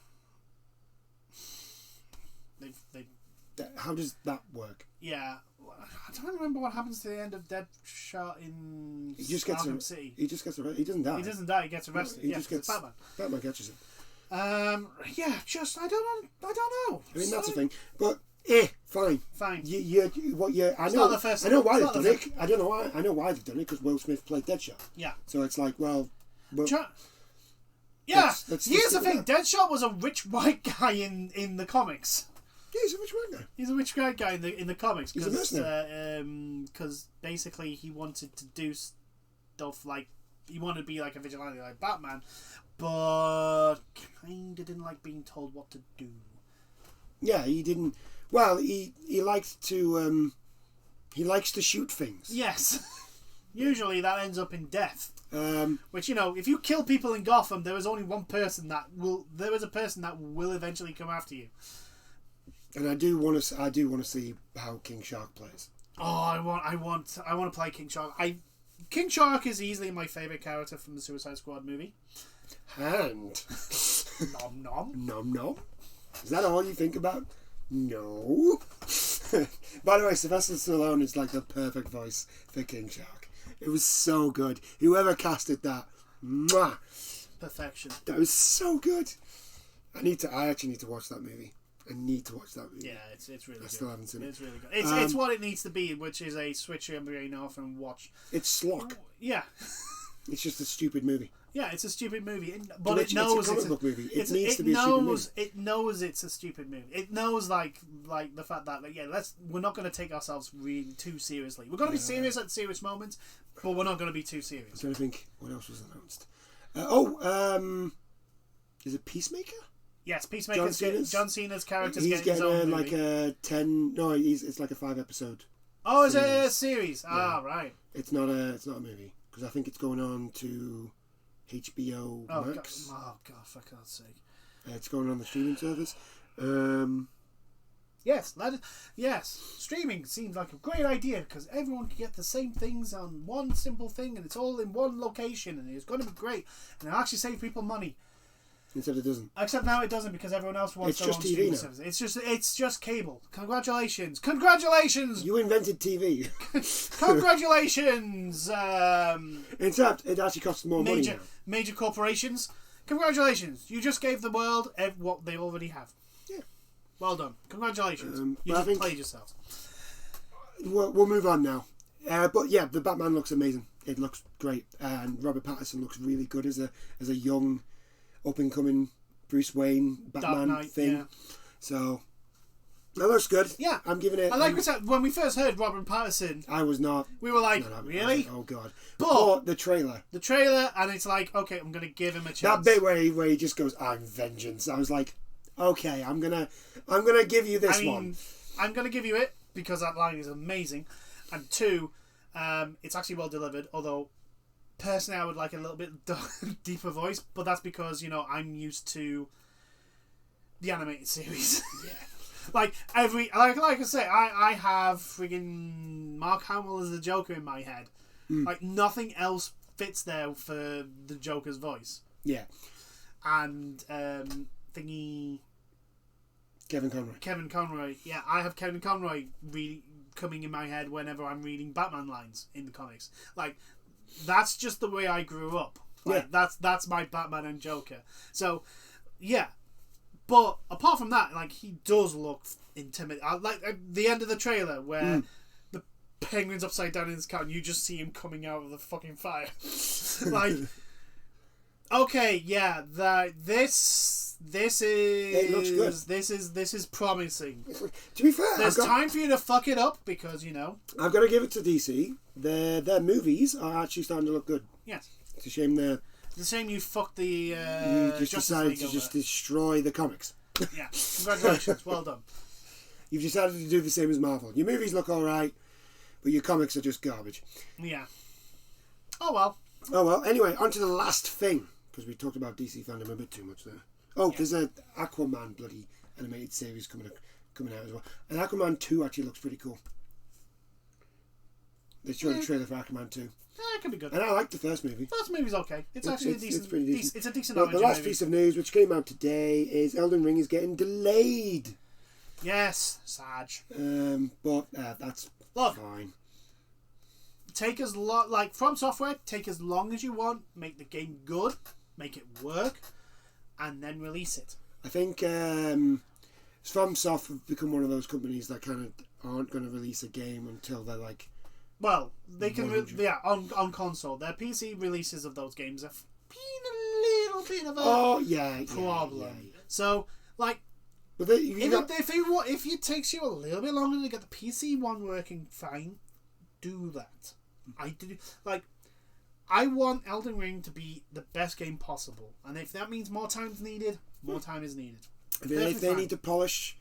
Speaker 1: How does that work?
Speaker 2: Yeah. I don't remember what happens to the end of Deadshot in Arkham City.
Speaker 1: He just gets arrested. He doesn't die.
Speaker 2: He doesn't die. He gets arrested.
Speaker 1: He just gets
Speaker 2: Batman.
Speaker 1: Batman catches him.
Speaker 2: I don't know.
Speaker 1: I mean, that's the thing. But fine.
Speaker 2: Fine.
Speaker 1: I know why they've done it. I don't know why. I know why they've done it because Will Smith played Deadshot.
Speaker 2: Yeah.
Speaker 1: So it's like, well.
Speaker 2: Yeah. Here's the thing. Deadshot was a rich white guy in the comics.
Speaker 1: Yeah, he's a rich white guy.
Speaker 2: He's a rich white guy in the comics.
Speaker 1: He's a mercenary.
Speaker 2: Because basically he wanted to do stuff like... He wanted to be like a vigilante like Batman, but kind of didn't like being told what to do.
Speaker 1: Yeah, he didn't... Well, he likes to... he likes to shoot things.
Speaker 2: Yes. Usually that ends up in death. Which, if you kill people in Gotham, there is only one person that will. There is a person that will eventually come after you.
Speaker 1: And I do want to see how King Shark plays.
Speaker 2: Oh, I want to play King Shark. King Shark is easily my favorite character from the Suicide Squad movie.
Speaker 1: Hand.
Speaker 2: Nom nom.
Speaker 1: Nom nom. Is that all you think about? No. By the way, Sylvester Stallone is like the perfect voice for King Shark. It was so good. Whoever casted that, mwah,
Speaker 2: perfection.
Speaker 1: That was so good. I actually need to watch that movie. I need to watch that movie.
Speaker 2: Yeah, it's really good.
Speaker 1: I still haven't seen it.
Speaker 2: It's really good. It's what it needs to be, which is a switch your brain off and watch.
Speaker 1: It's schlock.
Speaker 2: Yeah.
Speaker 1: It's just a stupid movie.
Speaker 2: Yeah, it's a stupid movie, but it knows
Speaker 1: it's a comic book movie. It needs to be a stupid movie.
Speaker 2: It knows it's a stupid movie. It knows like the fact that we're not going to take ourselves really too seriously. We're going to be serious at serious moments, but we're not going to be too serious.
Speaker 1: I'm trying to think what else was announced. Is it Peacemaker?
Speaker 2: Yes, Peacemaker. John Cena's character's getting his own movie.
Speaker 1: It's like a 5-episode.
Speaker 2: Oh, it's a series. Yeah. Ah, right.
Speaker 1: It's not a movie because I think it's going on to HBO Max.
Speaker 2: God, for God's sake!
Speaker 1: It's going on the streaming service.
Speaker 2: Yes. Streaming seems like a great idea because everyone can get the same things on one simple thing, and it's all in one location, and it's going to be great, and it'll actually save people money.
Speaker 1: Except it doesn't.
Speaker 2: Except now it doesn't because everyone else wants their own streaming service. It's just cable. Congratulations!
Speaker 1: You invented TV.
Speaker 2: Congratulations!
Speaker 1: Except it actually costs more money now.
Speaker 2: Major corporations. Congratulations! You just gave the world what they already have.
Speaker 1: Yeah.
Speaker 2: Well done. Congratulations. You just played yourself.
Speaker 1: We'll move on now. But yeah, the Batman looks amazing. It looks great, and Robert Pattinson looks really good as a young, up and coming Bruce Wayne Batman thing. Yeah. So that looks good.
Speaker 2: Yeah,
Speaker 1: I'm giving it.
Speaker 2: I like when we first heard Robert Pattinson.
Speaker 1: I was not.
Speaker 2: We were like, really?
Speaker 1: Oh god! But the trailer,
Speaker 2: and it's like, okay, I'm gonna give him a chance.
Speaker 1: That bit where he just goes, "I'm vengeance." I was like, okay, I'm gonna give you this one.
Speaker 2: I'm gonna give you it because that line is amazing, and two, it's actually well delivered. Although, personally, I would like a little bit deeper voice, but that's because I'm used to the animated series.
Speaker 1: Yeah.
Speaker 2: Like I say, I have friggin' Mark Hamill as the Joker in my head. Like nothing else fits there for the Joker's voice.
Speaker 1: Yeah.
Speaker 2: And Kevin Conroy. Yeah, I have Kevin Conroy really coming in my head whenever I'm reading Batman lines in the comics. Like that's just the way I grew up. Like, yeah. That's my Batman and Joker. So yeah. But apart from that, like he does look intimidating. Like at the end of the trailer where the penguin's upside down in his car and you just see him coming out of the fucking fire. Like, okay, yeah, this is.
Speaker 1: It looks good.
Speaker 2: This is promising.
Speaker 1: To be fair,
Speaker 2: there's time for you to fuck it up because
Speaker 1: I've got to give it to DC. Their movies are actually starting to look good.
Speaker 2: Yes.
Speaker 1: It's a shame they're.
Speaker 2: It's a shame you fucked the.
Speaker 1: You just decided to just destroy the comics.
Speaker 2: Yeah, congratulations, well done.
Speaker 1: You've decided to do the same as Marvel. Your movies look alright, but your comics are just garbage.
Speaker 2: Yeah. Oh well.
Speaker 1: Anyway, on to the last thing, because we talked about DC fandom a bit too much there. Oh, there's an Aquaman bloody animated series coming out as well. And Aquaman 2 actually looks pretty cool. They showed a trailer for Aquaman 2.
Speaker 2: Yeah, it could be good.
Speaker 1: And I liked the first movie.
Speaker 2: First movie's okay. It's actually decent.
Speaker 1: Pretty decent.
Speaker 2: It's a decent
Speaker 1: movie. The last piece of news, which came out today, is Elden Ring is getting delayed.
Speaker 2: Yes, Saj.
Speaker 1: But that's fine.
Speaker 2: Take as long, like From Software, take as long as you want. Make the game good. Make it work. And then release it.
Speaker 1: I think FromSoft have become one of those companies that kind of aren't going to release a game until they're like.
Speaker 2: Well, they can, on console. Their PC releases of those games have been a little bit of a problem. Yeah. So, like,
Speaker 1: but
Speaker 2: if it takes you a little bit longer to get the PC one working fine, do that. I want Elden Ring to be the best game possible, and if that means more time is needed, more time is needed.
Speaker 1: If they need to polish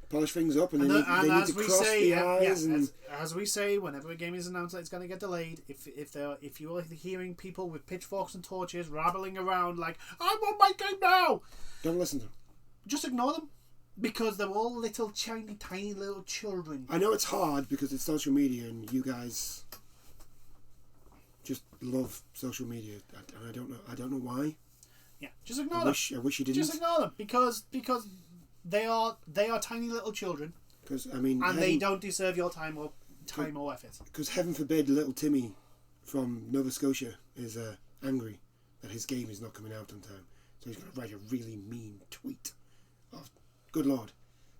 Speaker 1: polish things up, and they need to cross the eyes.
Speaker 2: As we say, whenever a game is announced that it's going to get delayed, if you are hearing people with pitchforks and torches rattling around like, I want my game now,
Speaker 1: don't listen to them.
Speaker 2: Just ignore them, because they're all little tiny little children.
Speaker 1: I know it's hard because it's social media, and you guys just love social media, and I don't know why.
Speaker 2: Yeah, just ignore them.
Speaker 1: I wish you didn't.
Speaker 2: Just ignore them because they are tiny little children.
Speaker 1: Because I mean,
Speaker 2: they don't deserve your time or effort.
Speaker 1: Because heaven forbid, little Timmy from Nova Scotia is angry that his game is not coming out on time, so he's going to write a really mean tweet. Oh, good lord!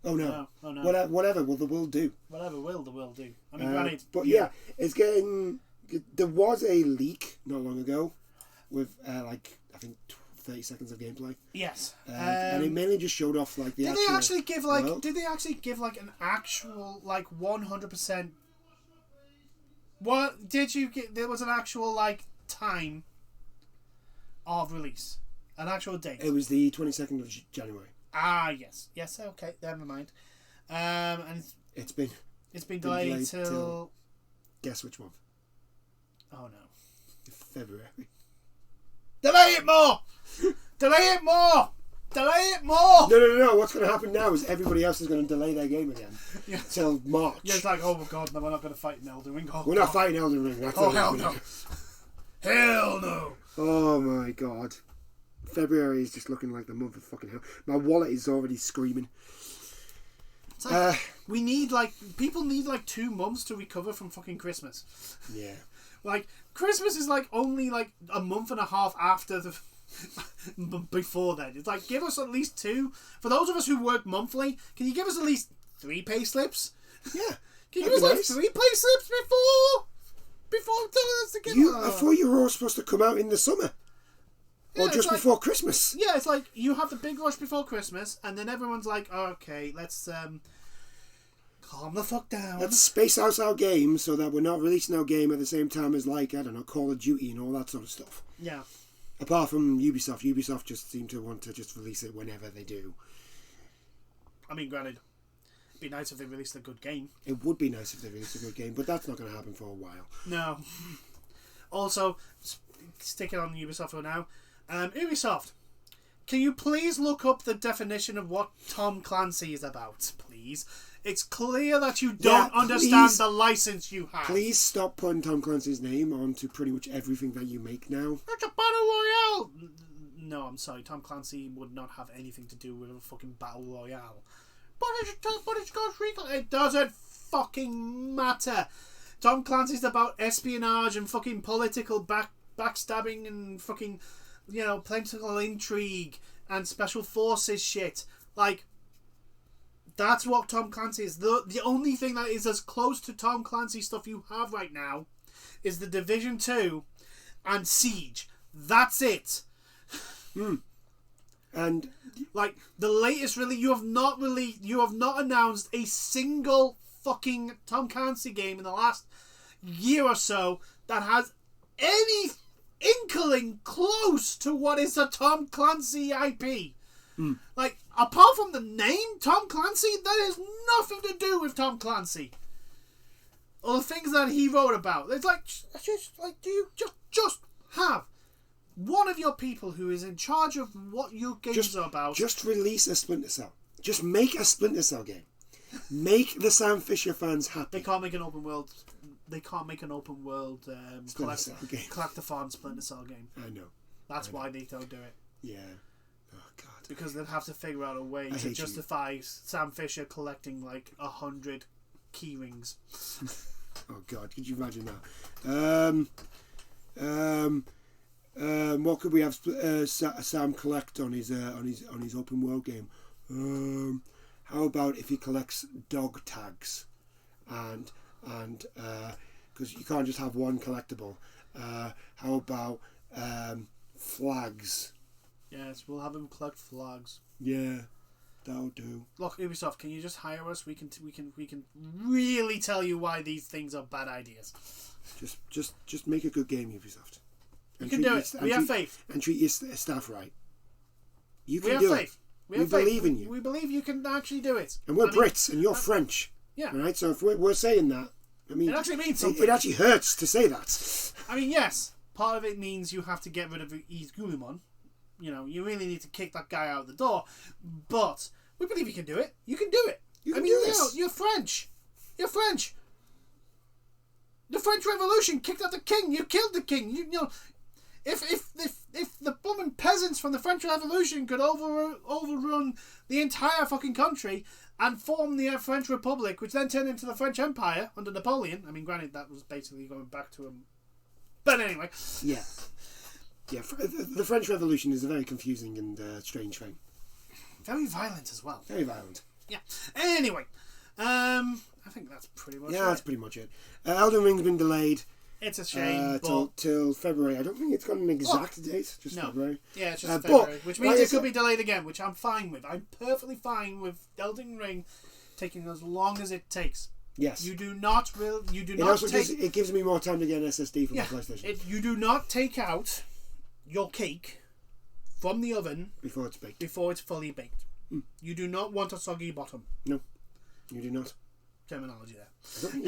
Speaker 1: Oh no!
Speaker 2: Oh, no.
Speaker 1: Whatever will the world do?
Speaker 2: Whatever will the world do? I mean, granted,
Speaker 1: but yeah, it's getting. There was a leak not long ago with I think 30 seconds of gameplay.
Speaker 2: Yes.
Speaker 1: And it mainly just showed off like the.
Speaker 2: Did they actually give an actual 100%? What did you get? There was an actual time of release, an actual date.
Speaker 1: It was the 22nd of January.
Speaker 2: Ah, yes. Okay, never mind. And
Speaker 1: it's been
Speaker 2: delayed till.
Speaker 1: Guess which month?
Speaker 2: Oh no.
Speaker 1: February.
Speaker 2: Delay it more! Delay it more! Delay it more!
Speaker 1: No. What's going to happen now is everybody else is going to delay their game again till March.
Speaker 2: Yeah, it's like, oh my god, no, we're not going to fight in Elden Ring.
Speaker 1: We're not fighting Elden Ring. That's
Speaker 2: hell no. Hell no.
Speaker 1: Oh my god. February is just looking like the month of fucking hell. My wallet is already screaming.
Speaker 2: It's like, people need 2 months to recover from fucking Christmas.
Speaker 1: Yeah.
Speaker 2: Christmas is only a month and a half after the before then. It's give us at least 2. For those of us who work monthly, can you give us at least 3 pay slips?
Speaker 1: Yeah.
Speaker 2: Can you give us 3 pay slips before telling us to give
Speaker 1: I thought you were all supposed to come out in the summer. Or just before Christmas.
Speaker 2: Yeah, it's you have the big rush before Christmas, and then everyone's like, okay, let's calm the fuck down.
Speaker 1: Let's space out our game so that we're not releasing our game at the same time as I don't know, Call of Duty and all that sort of stuff.
Speaker 2: Yeah.
Speaker 1: Apart from Ubisoft. Ubisoft just seem to want to just release it whenever they do.
Speaker 2: I mean, granted, it'd be nice if they released a good game.
Speaker 1: It would be nice if they released a good game, but that's not going to happen for a while.
Speaker 2: No. Also, sticking on Ubisoft for now, Ubisoft, can you please look up the definition of what Tom Clancy is about, please? It's clear that you don't understand the license you have.
Speaker 1: Please stop putting Tom Clancy's name onto pretty much everything that you make now.
Speaker 2: It's a battle royale! No, I'm sorry. Tom Clancy would not have anything to do with a fucking battle royale. But it's got recall. It doesn't fucking matter. Tom Clancy's about espionage and fucking political backstabbing and fucking, political intrigue and special forces shit. That's what Tom Clancy is. The only thing that is as close to Tom Clancy stuff you have right now is The Division 2 and Siege. That's it.
Speaker 1: And
Speaker 2: the latest you have not announced a single fucking Tom Clancy game in the last year or so that has any inkling close to what is a Tom Clancy IP. Apart from the name Tom Clancy, that has nothing to do with Tom Clancy or the things that he wrote about. It's do you just have one of your people who is in charge of what your games are about?
Speaker 1: Just release a Splinter Cell. Just make a Splinter Cell game. Make the Sam Fisher fans happy.
Speaker 2: They can't make an open world. Collectathon Splinter Cell game.
Speaker 1: I know.
Speaker 2: That's why they don't do it.
Speaker 1: Yeah. Oh God.
Speaker 2: Because they'd have to figure out a way to justify Sam Fisher collecting 100 key rings.
Speaker 1: Oh God, could you imagine that? What could we have Sam collect on his open world game? How about if he collects dog tags, and because you can't just have one collectible. How about flags?
Speaker 2: Yes, we'll have him collect flags.
Speaker 1: Yeah, that'll do.
Speaker 2: Look, Ubisoft, can you just hire us? We can really tell you why these things are bad ideas.
Speaker 1: Just make a good game, Ubisoft.
Speaker 2: You can do it. We have faith.
Speaker 1: And treat your staff right. You can
Speaker 2: do it. We have faith. We have
Speaker 1: believe in you.
Speaker 2: We believe you can actually do it.
Speaker 1: And we're Brits, and you're French.
Speaker 2: Yeah.
Speaker 1: Right? So if we're saying that, I mean...
Speaker 2: It actually means something.
Speaker 1: It actually hurts to say that.
Speaker 2: I mean, yes, part of it means you have to get rid of Yves Guillemot. You know, you really need to kick that guy out the door. But we believe you can do it. You can do it.
Speaker 1: You can do this.
Speaker 2: You know, you're French. You're French. The French Revolution kicked out the king. You killed the king. You know, if the woman peasants from the French Revolution could overrun the entire fucking country and form the French Republic, which then turned into the French Empire under Napoleon. I mean, granted, that was basically going back to him. But anyway.
Speaker 1: Yeah. Yeah, the French Revolution is a very confusing and strange thing.
Speaker 2: Very violent as well.
Speaker 1: Very violent.
Speaker 2: Yeah. Anyway, I think that's pretty much it.
Speaker 1: Yeah, that's pretty much it. Elden Ring's been delayed.
Speaker 2: It's a shame,
Speaker 1: till February. I don't think it's got an exact date. Just February.
Speaker 2: Yeah, it's just February, which means it could be delayed again, which I'm fine with. I'm perfectly fine with Elden Ring taking as long as it takes.
Speaker 1: Yes.
Speaker 2: You do not.
Speaker 1: It gives me more time to get an SSD for my PlayStation.
Speaker 2: You do not take out your cake from the oven
Speaker 1: before it's baked.
Speaker 2: Before it's fully baked. You do not want a soggy bottom.
Speaker 1: No, you do not.
Speaker 2: Terminology there.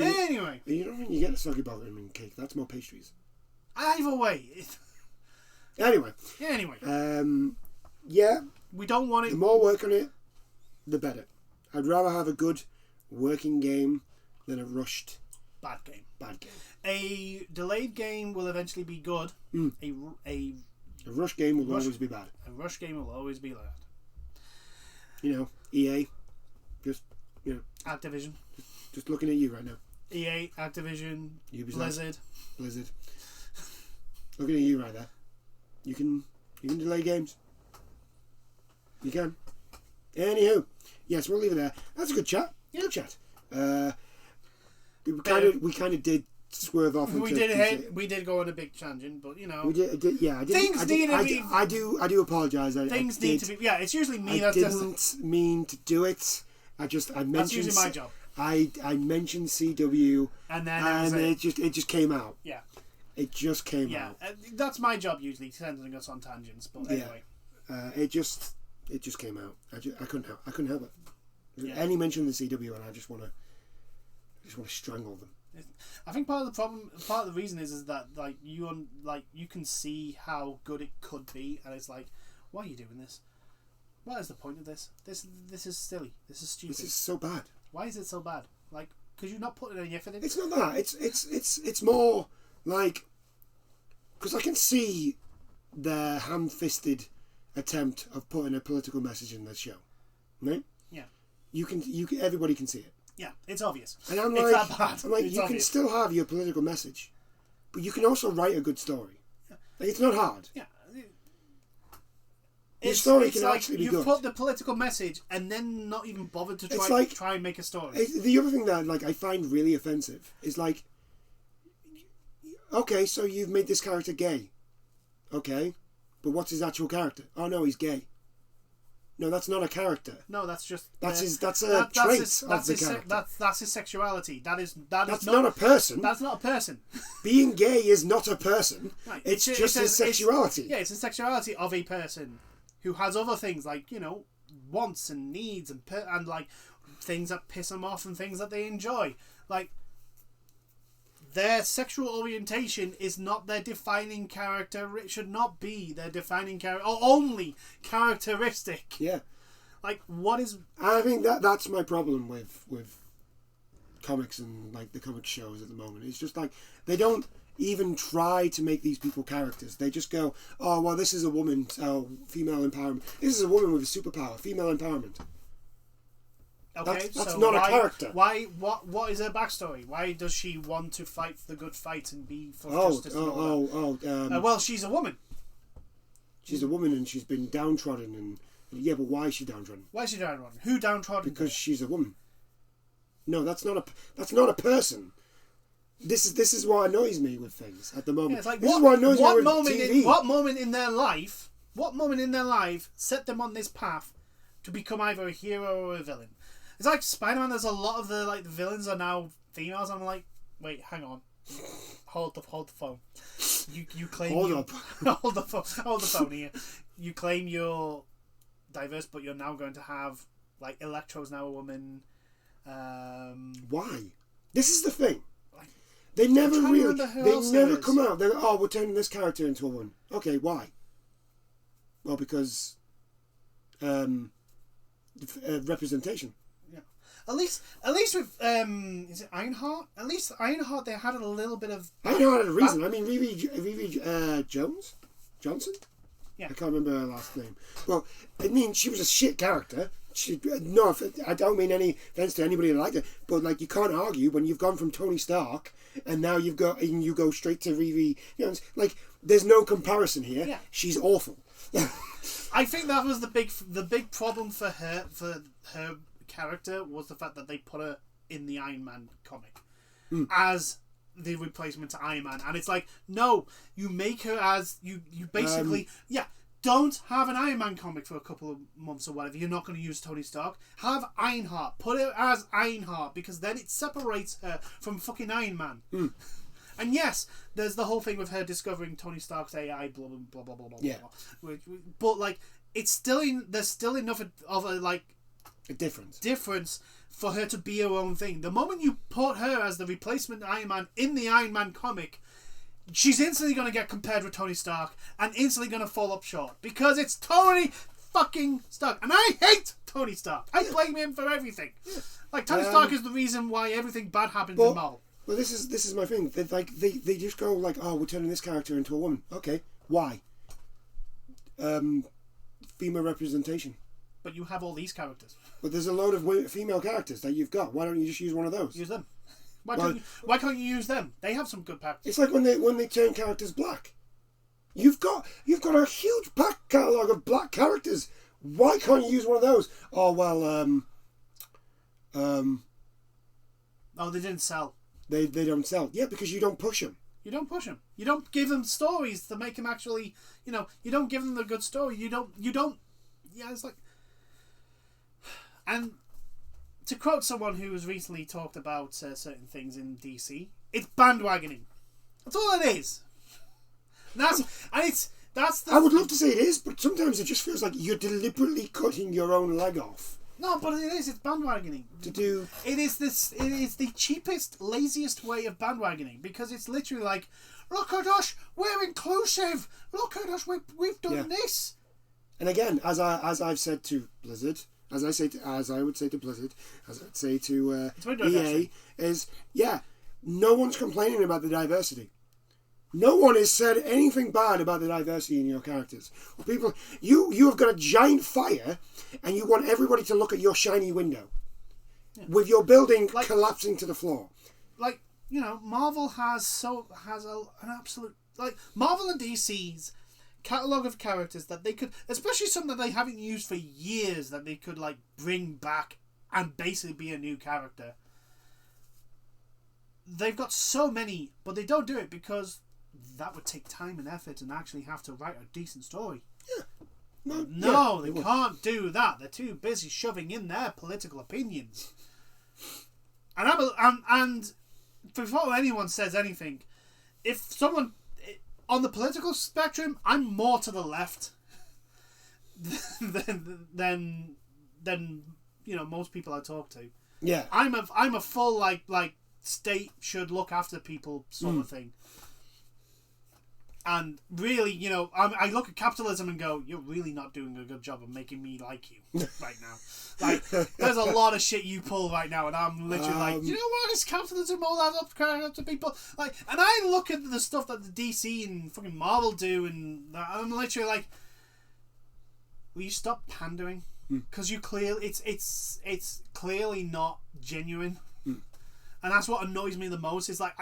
Speaker 2: Anyway.
Speaker 1: You don't think you get a soggy bottom in cake. That's more pastries.
Speaker 2: Either way.
Speaker 1: Anyway. Yeah.
Speaker 2: We don't want it.
Speaker 1: The more work on it, the better. I'd rather have a good working game than a rushed
Speaker 2: bad game.
Speaker 1: Bad game.
Speaker 2: A delayed game will eventually be good. A
Speaker 1: rush game will always be bad.
Speaker 2: A rush game will always be bad.
Speaker 1: You know, EA,
Speaker 2: Activision.
Speaker 1: Just looking at you right now.
Speaker 2: EA, Activision,
Speaker 1: Ubisoft, Blizzard. Looking at you right there. You can delay games. You can. Anywho, yes, we'll leave it there. That's a good chat.
Speaker 2: Yeah.
Speaker 1: Good chat. We kind of did swerve off.
Speaker 2: We did go on a big tangent, but you know,
Speaker 1: we did. I do apologise.
Speaker 2: Things need to be. Yeah, it's usually me.
Speaker 1: I didn't mean to do it. I mentioned.
Speaker 2: That's usually my job.
Speaker 1: I mentioned CW,
Speaker 2: and then
Speaker 1: it just came out.
Speaker 2: Yeah.
Speaker 1: It just came out.
Speaker 2: Yeah, that's my job usually, sending us on tangents. But anyway,
Speaker 1: it just came out. I couldn't help it.
Speaker 2: Yeah.
Speaker 1: Any mention of the CW, and I just want to strangle them.
Speaker 2: I think part of the reason is that you can see how good it could be, and it's like, why are you doing this? What is the point of this? This is silly. This is stupid.
Speaker 1: This is so bad.
Speaker 2: Why is it so bad? Like, because you're not putting any effort in.
Speaker 1: It's not that. It's more like, because I can see their ham-fisted attempt of putting a political message in the show, right?
Speaker 2: Yeah.
Speaker 1: Everybody can see it.
Speaker 2: Yeah, it's obvious.
Speaker 1: And I'm
Speaker 2: it's that bad.
Speaker 1: I'm like, you obvious. Can still have your political message, but you can also write a good story. Yeah. Like, it's not hard.
Speaker 2: Yeah.
Speaker 1: Your story can actually be good.
Speaker 2: You put the political message and then not even bother to try and make a story.
Speaker 1: The other thing that I find really offensive is like, okay, so you've made this character gay. Okay, but what's his actual character? Oh no, he's gay. No, that's not a character.
Speaker 2: No, that's just
Speaker 1: that's a trait of the character.
Speaker 2: That's his sexuality. That's
Speaker 1: not a person.
Speaker 2: That's not a person.
Speaker 1: Being gay is not a person. Right. It's just his sexuality.
Speaker 2: It's the sexuality of a person who has other things like, you know, wants and needs and like things that piss them off and things that they enjoy. Like, their sexual orientation is not their defining character. It should not be their defining character or only characteristic.
Speaker 1: Yeah.
Speaker 2: Like, what is...
Speaker 1: I think that's my problem with comics and like the comic shows at the moment. It's just like they don't even try to make these people characters. They just go, oh well, this is a woman, so female empowerment. This is a woman with a superpower, female empowerment.
Speaker 2: Okay,
Speaker 1: that's
Speaker 2: so
Speaker 1: not a character.
Speaker 2: What is her backstory? Why does she want to fight the good fight and be for justice? Well, she's a woman.
Speaker 1: She's a woman and she's been downtrodden and yeah, but why is she downtrodden?
Speaker 2: Why is she downtrodden? Who downtrodden?
Speaker 1: Because she's a woman. No, that's not a person. This is what annoys me with things at the moment. Yeah, it's like, what
Speaker 2: moment in their life set them on this path to become either a hero or a villain? It's like Spider-Man. There's a lot of the villains are now females. I'm like, wait, hang on, hold the phone. You claim hold the phone here. You claim you're diverse, but you're now going to have like Electro's now a woman.
Speaker 1: Why? This is the thing.
Speaker 2: Like,
Speaker 1: They never really. They never come
Speaker 2: is.
Speaker 1: out. They're like, we're turning this character into a woman. Okay, why? Well, because representation.
Speaker 2: Yeah. At least with is it Ironheart? At least Ironheart, they had a little bit of.
Speaker 1: Ironheart had a reason. I mean, Riri Johnson.
Speaker 2: Yeah.
Speaker 1: I can't remember her last name. Well, I mean, she was a shit character. I don't mean any offense to anybody that liked her, but like you can't argue when you've gone from Tony Stark and now you go straight to Riri. You know, like there's no comparison here.
Speaker 2: Yeah.
Speaker 1: She's awful.
Speaker 2: I think that was the big problem for her character was the fact that they put her in the Iron Man comic as the replacement to Iron Man, and it's like, no, you make her as you basically don't have an Iron Man comic for a couple of months or whatever. You're not going to use Tony Stark. Have Ironheart. Put it as Ironheart, because then it separates her from fucking Iron Man. And yes, there's the whole thing with her discovering Tony Stark's AI, blah blah blah blah blah blah.
Speaker 1: Yeah.
Speaker 2: But like, it's still there's still enough of a difference for her to be her own thing. The moment you put her as the replacement Iron Man in the Iron Man comic, she's instantly going to get compared with Tony Stark and instantly going to fall up short because it's Tony fucking Stark. And I hate Tony Stark. I blame him for everything. Like, Tony Stark is the reason why everything bad happens in Marvel.
Speaker 1: Well, this is my thing. They just go like, we're turning this character into a woman. Okay, why? Female representation.
Speaker 2: But you have all these characters.
Speaker 1: But there's a load of female characters that you've got. Why don't you just use one of those?
Speaker 2: Use them. Why can't you use them? They have some good packs.
Speaker 1: It's like when they turn characters black. You've got a huge back catalogue of black characters. Why can't you use one of those? Oh well,
Speaker 2: Oh, they didn't sell.
Speaker 1: They don't sell. Yeah, because you don't push them.
Speaker 2: You don't push them. You don't give them stories to make them actually. You don't give them a good story. You don't. Yeah, it's like. And to quote someone who has recently talked about certain things in DC, it's bandwagoning. That's all it is.
Speaker 1: I would love to say it is, but sometimes it just feels like you're deliberately cutting your own leg off.
Speaker 2: No, but it is. It's bandwagoning. It is the cheapest, laziest way of bandwagoning, because it's literally like, look at us, we're inclusive. Look at us, we've done this.
Speaker 1: And again, as I've said to Blizzard, as I would say to Blizzard, as I'd say to EA, is no one's complaining about the diversity. No one has said anything bad about the diversity in your characters. People, you have got a giant fire, and you want everybody to look at your shiny window, with your building collapsing to the floor.
Speaker 2: Like, Marvel has an absolute, like, Marvel and DC's catalogue of characters that they could, especially some that they haven't used for years, that they could like bring back and basically be a new character. They've got so many, but they don't do it because that would take time and effort and actually have to write a decent story. No, they can't do that. They're too busy shoving in their political opinions. And before anyone says anything, if someone on the political spectrum, I'm more to the left than most people I talk to.
Speaker 1: Yeah,
Speaker 2: I'm a full like state should look after people sort of thing. And really, I look at capitalism and go, you're really not doing a good job of making me like you right now. Like, there's a lot of shit you pull right now, and I'm literally like, you know what? Is capitalism all that up to people? Like, and I look at the stuff that the DC and fucking Marvel do, and I'm literally like, will you stop pandering? Because it's clearly not genuine, and that's what annoys me the most. Is like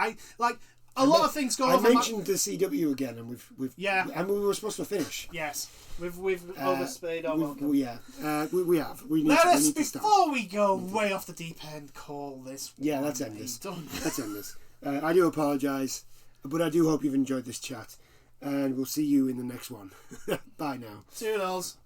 Speaker 2: a lot of things go.
Speaker 1: I mentioned the CW again, and we've and we were supposed to finish.
Speaker 2: Yes, we've overstayed our welcome.
Speaker 1: We have. We need to stop.
Speaker 2: Before we go way off the deep end, call this.
Speaker 1: Yeah, let's end this. Let's end this. I do apologise, but I do hope you've enjoyed this chat, and we'll see you in the next one. Bye now.
Speaker 2: Toodles.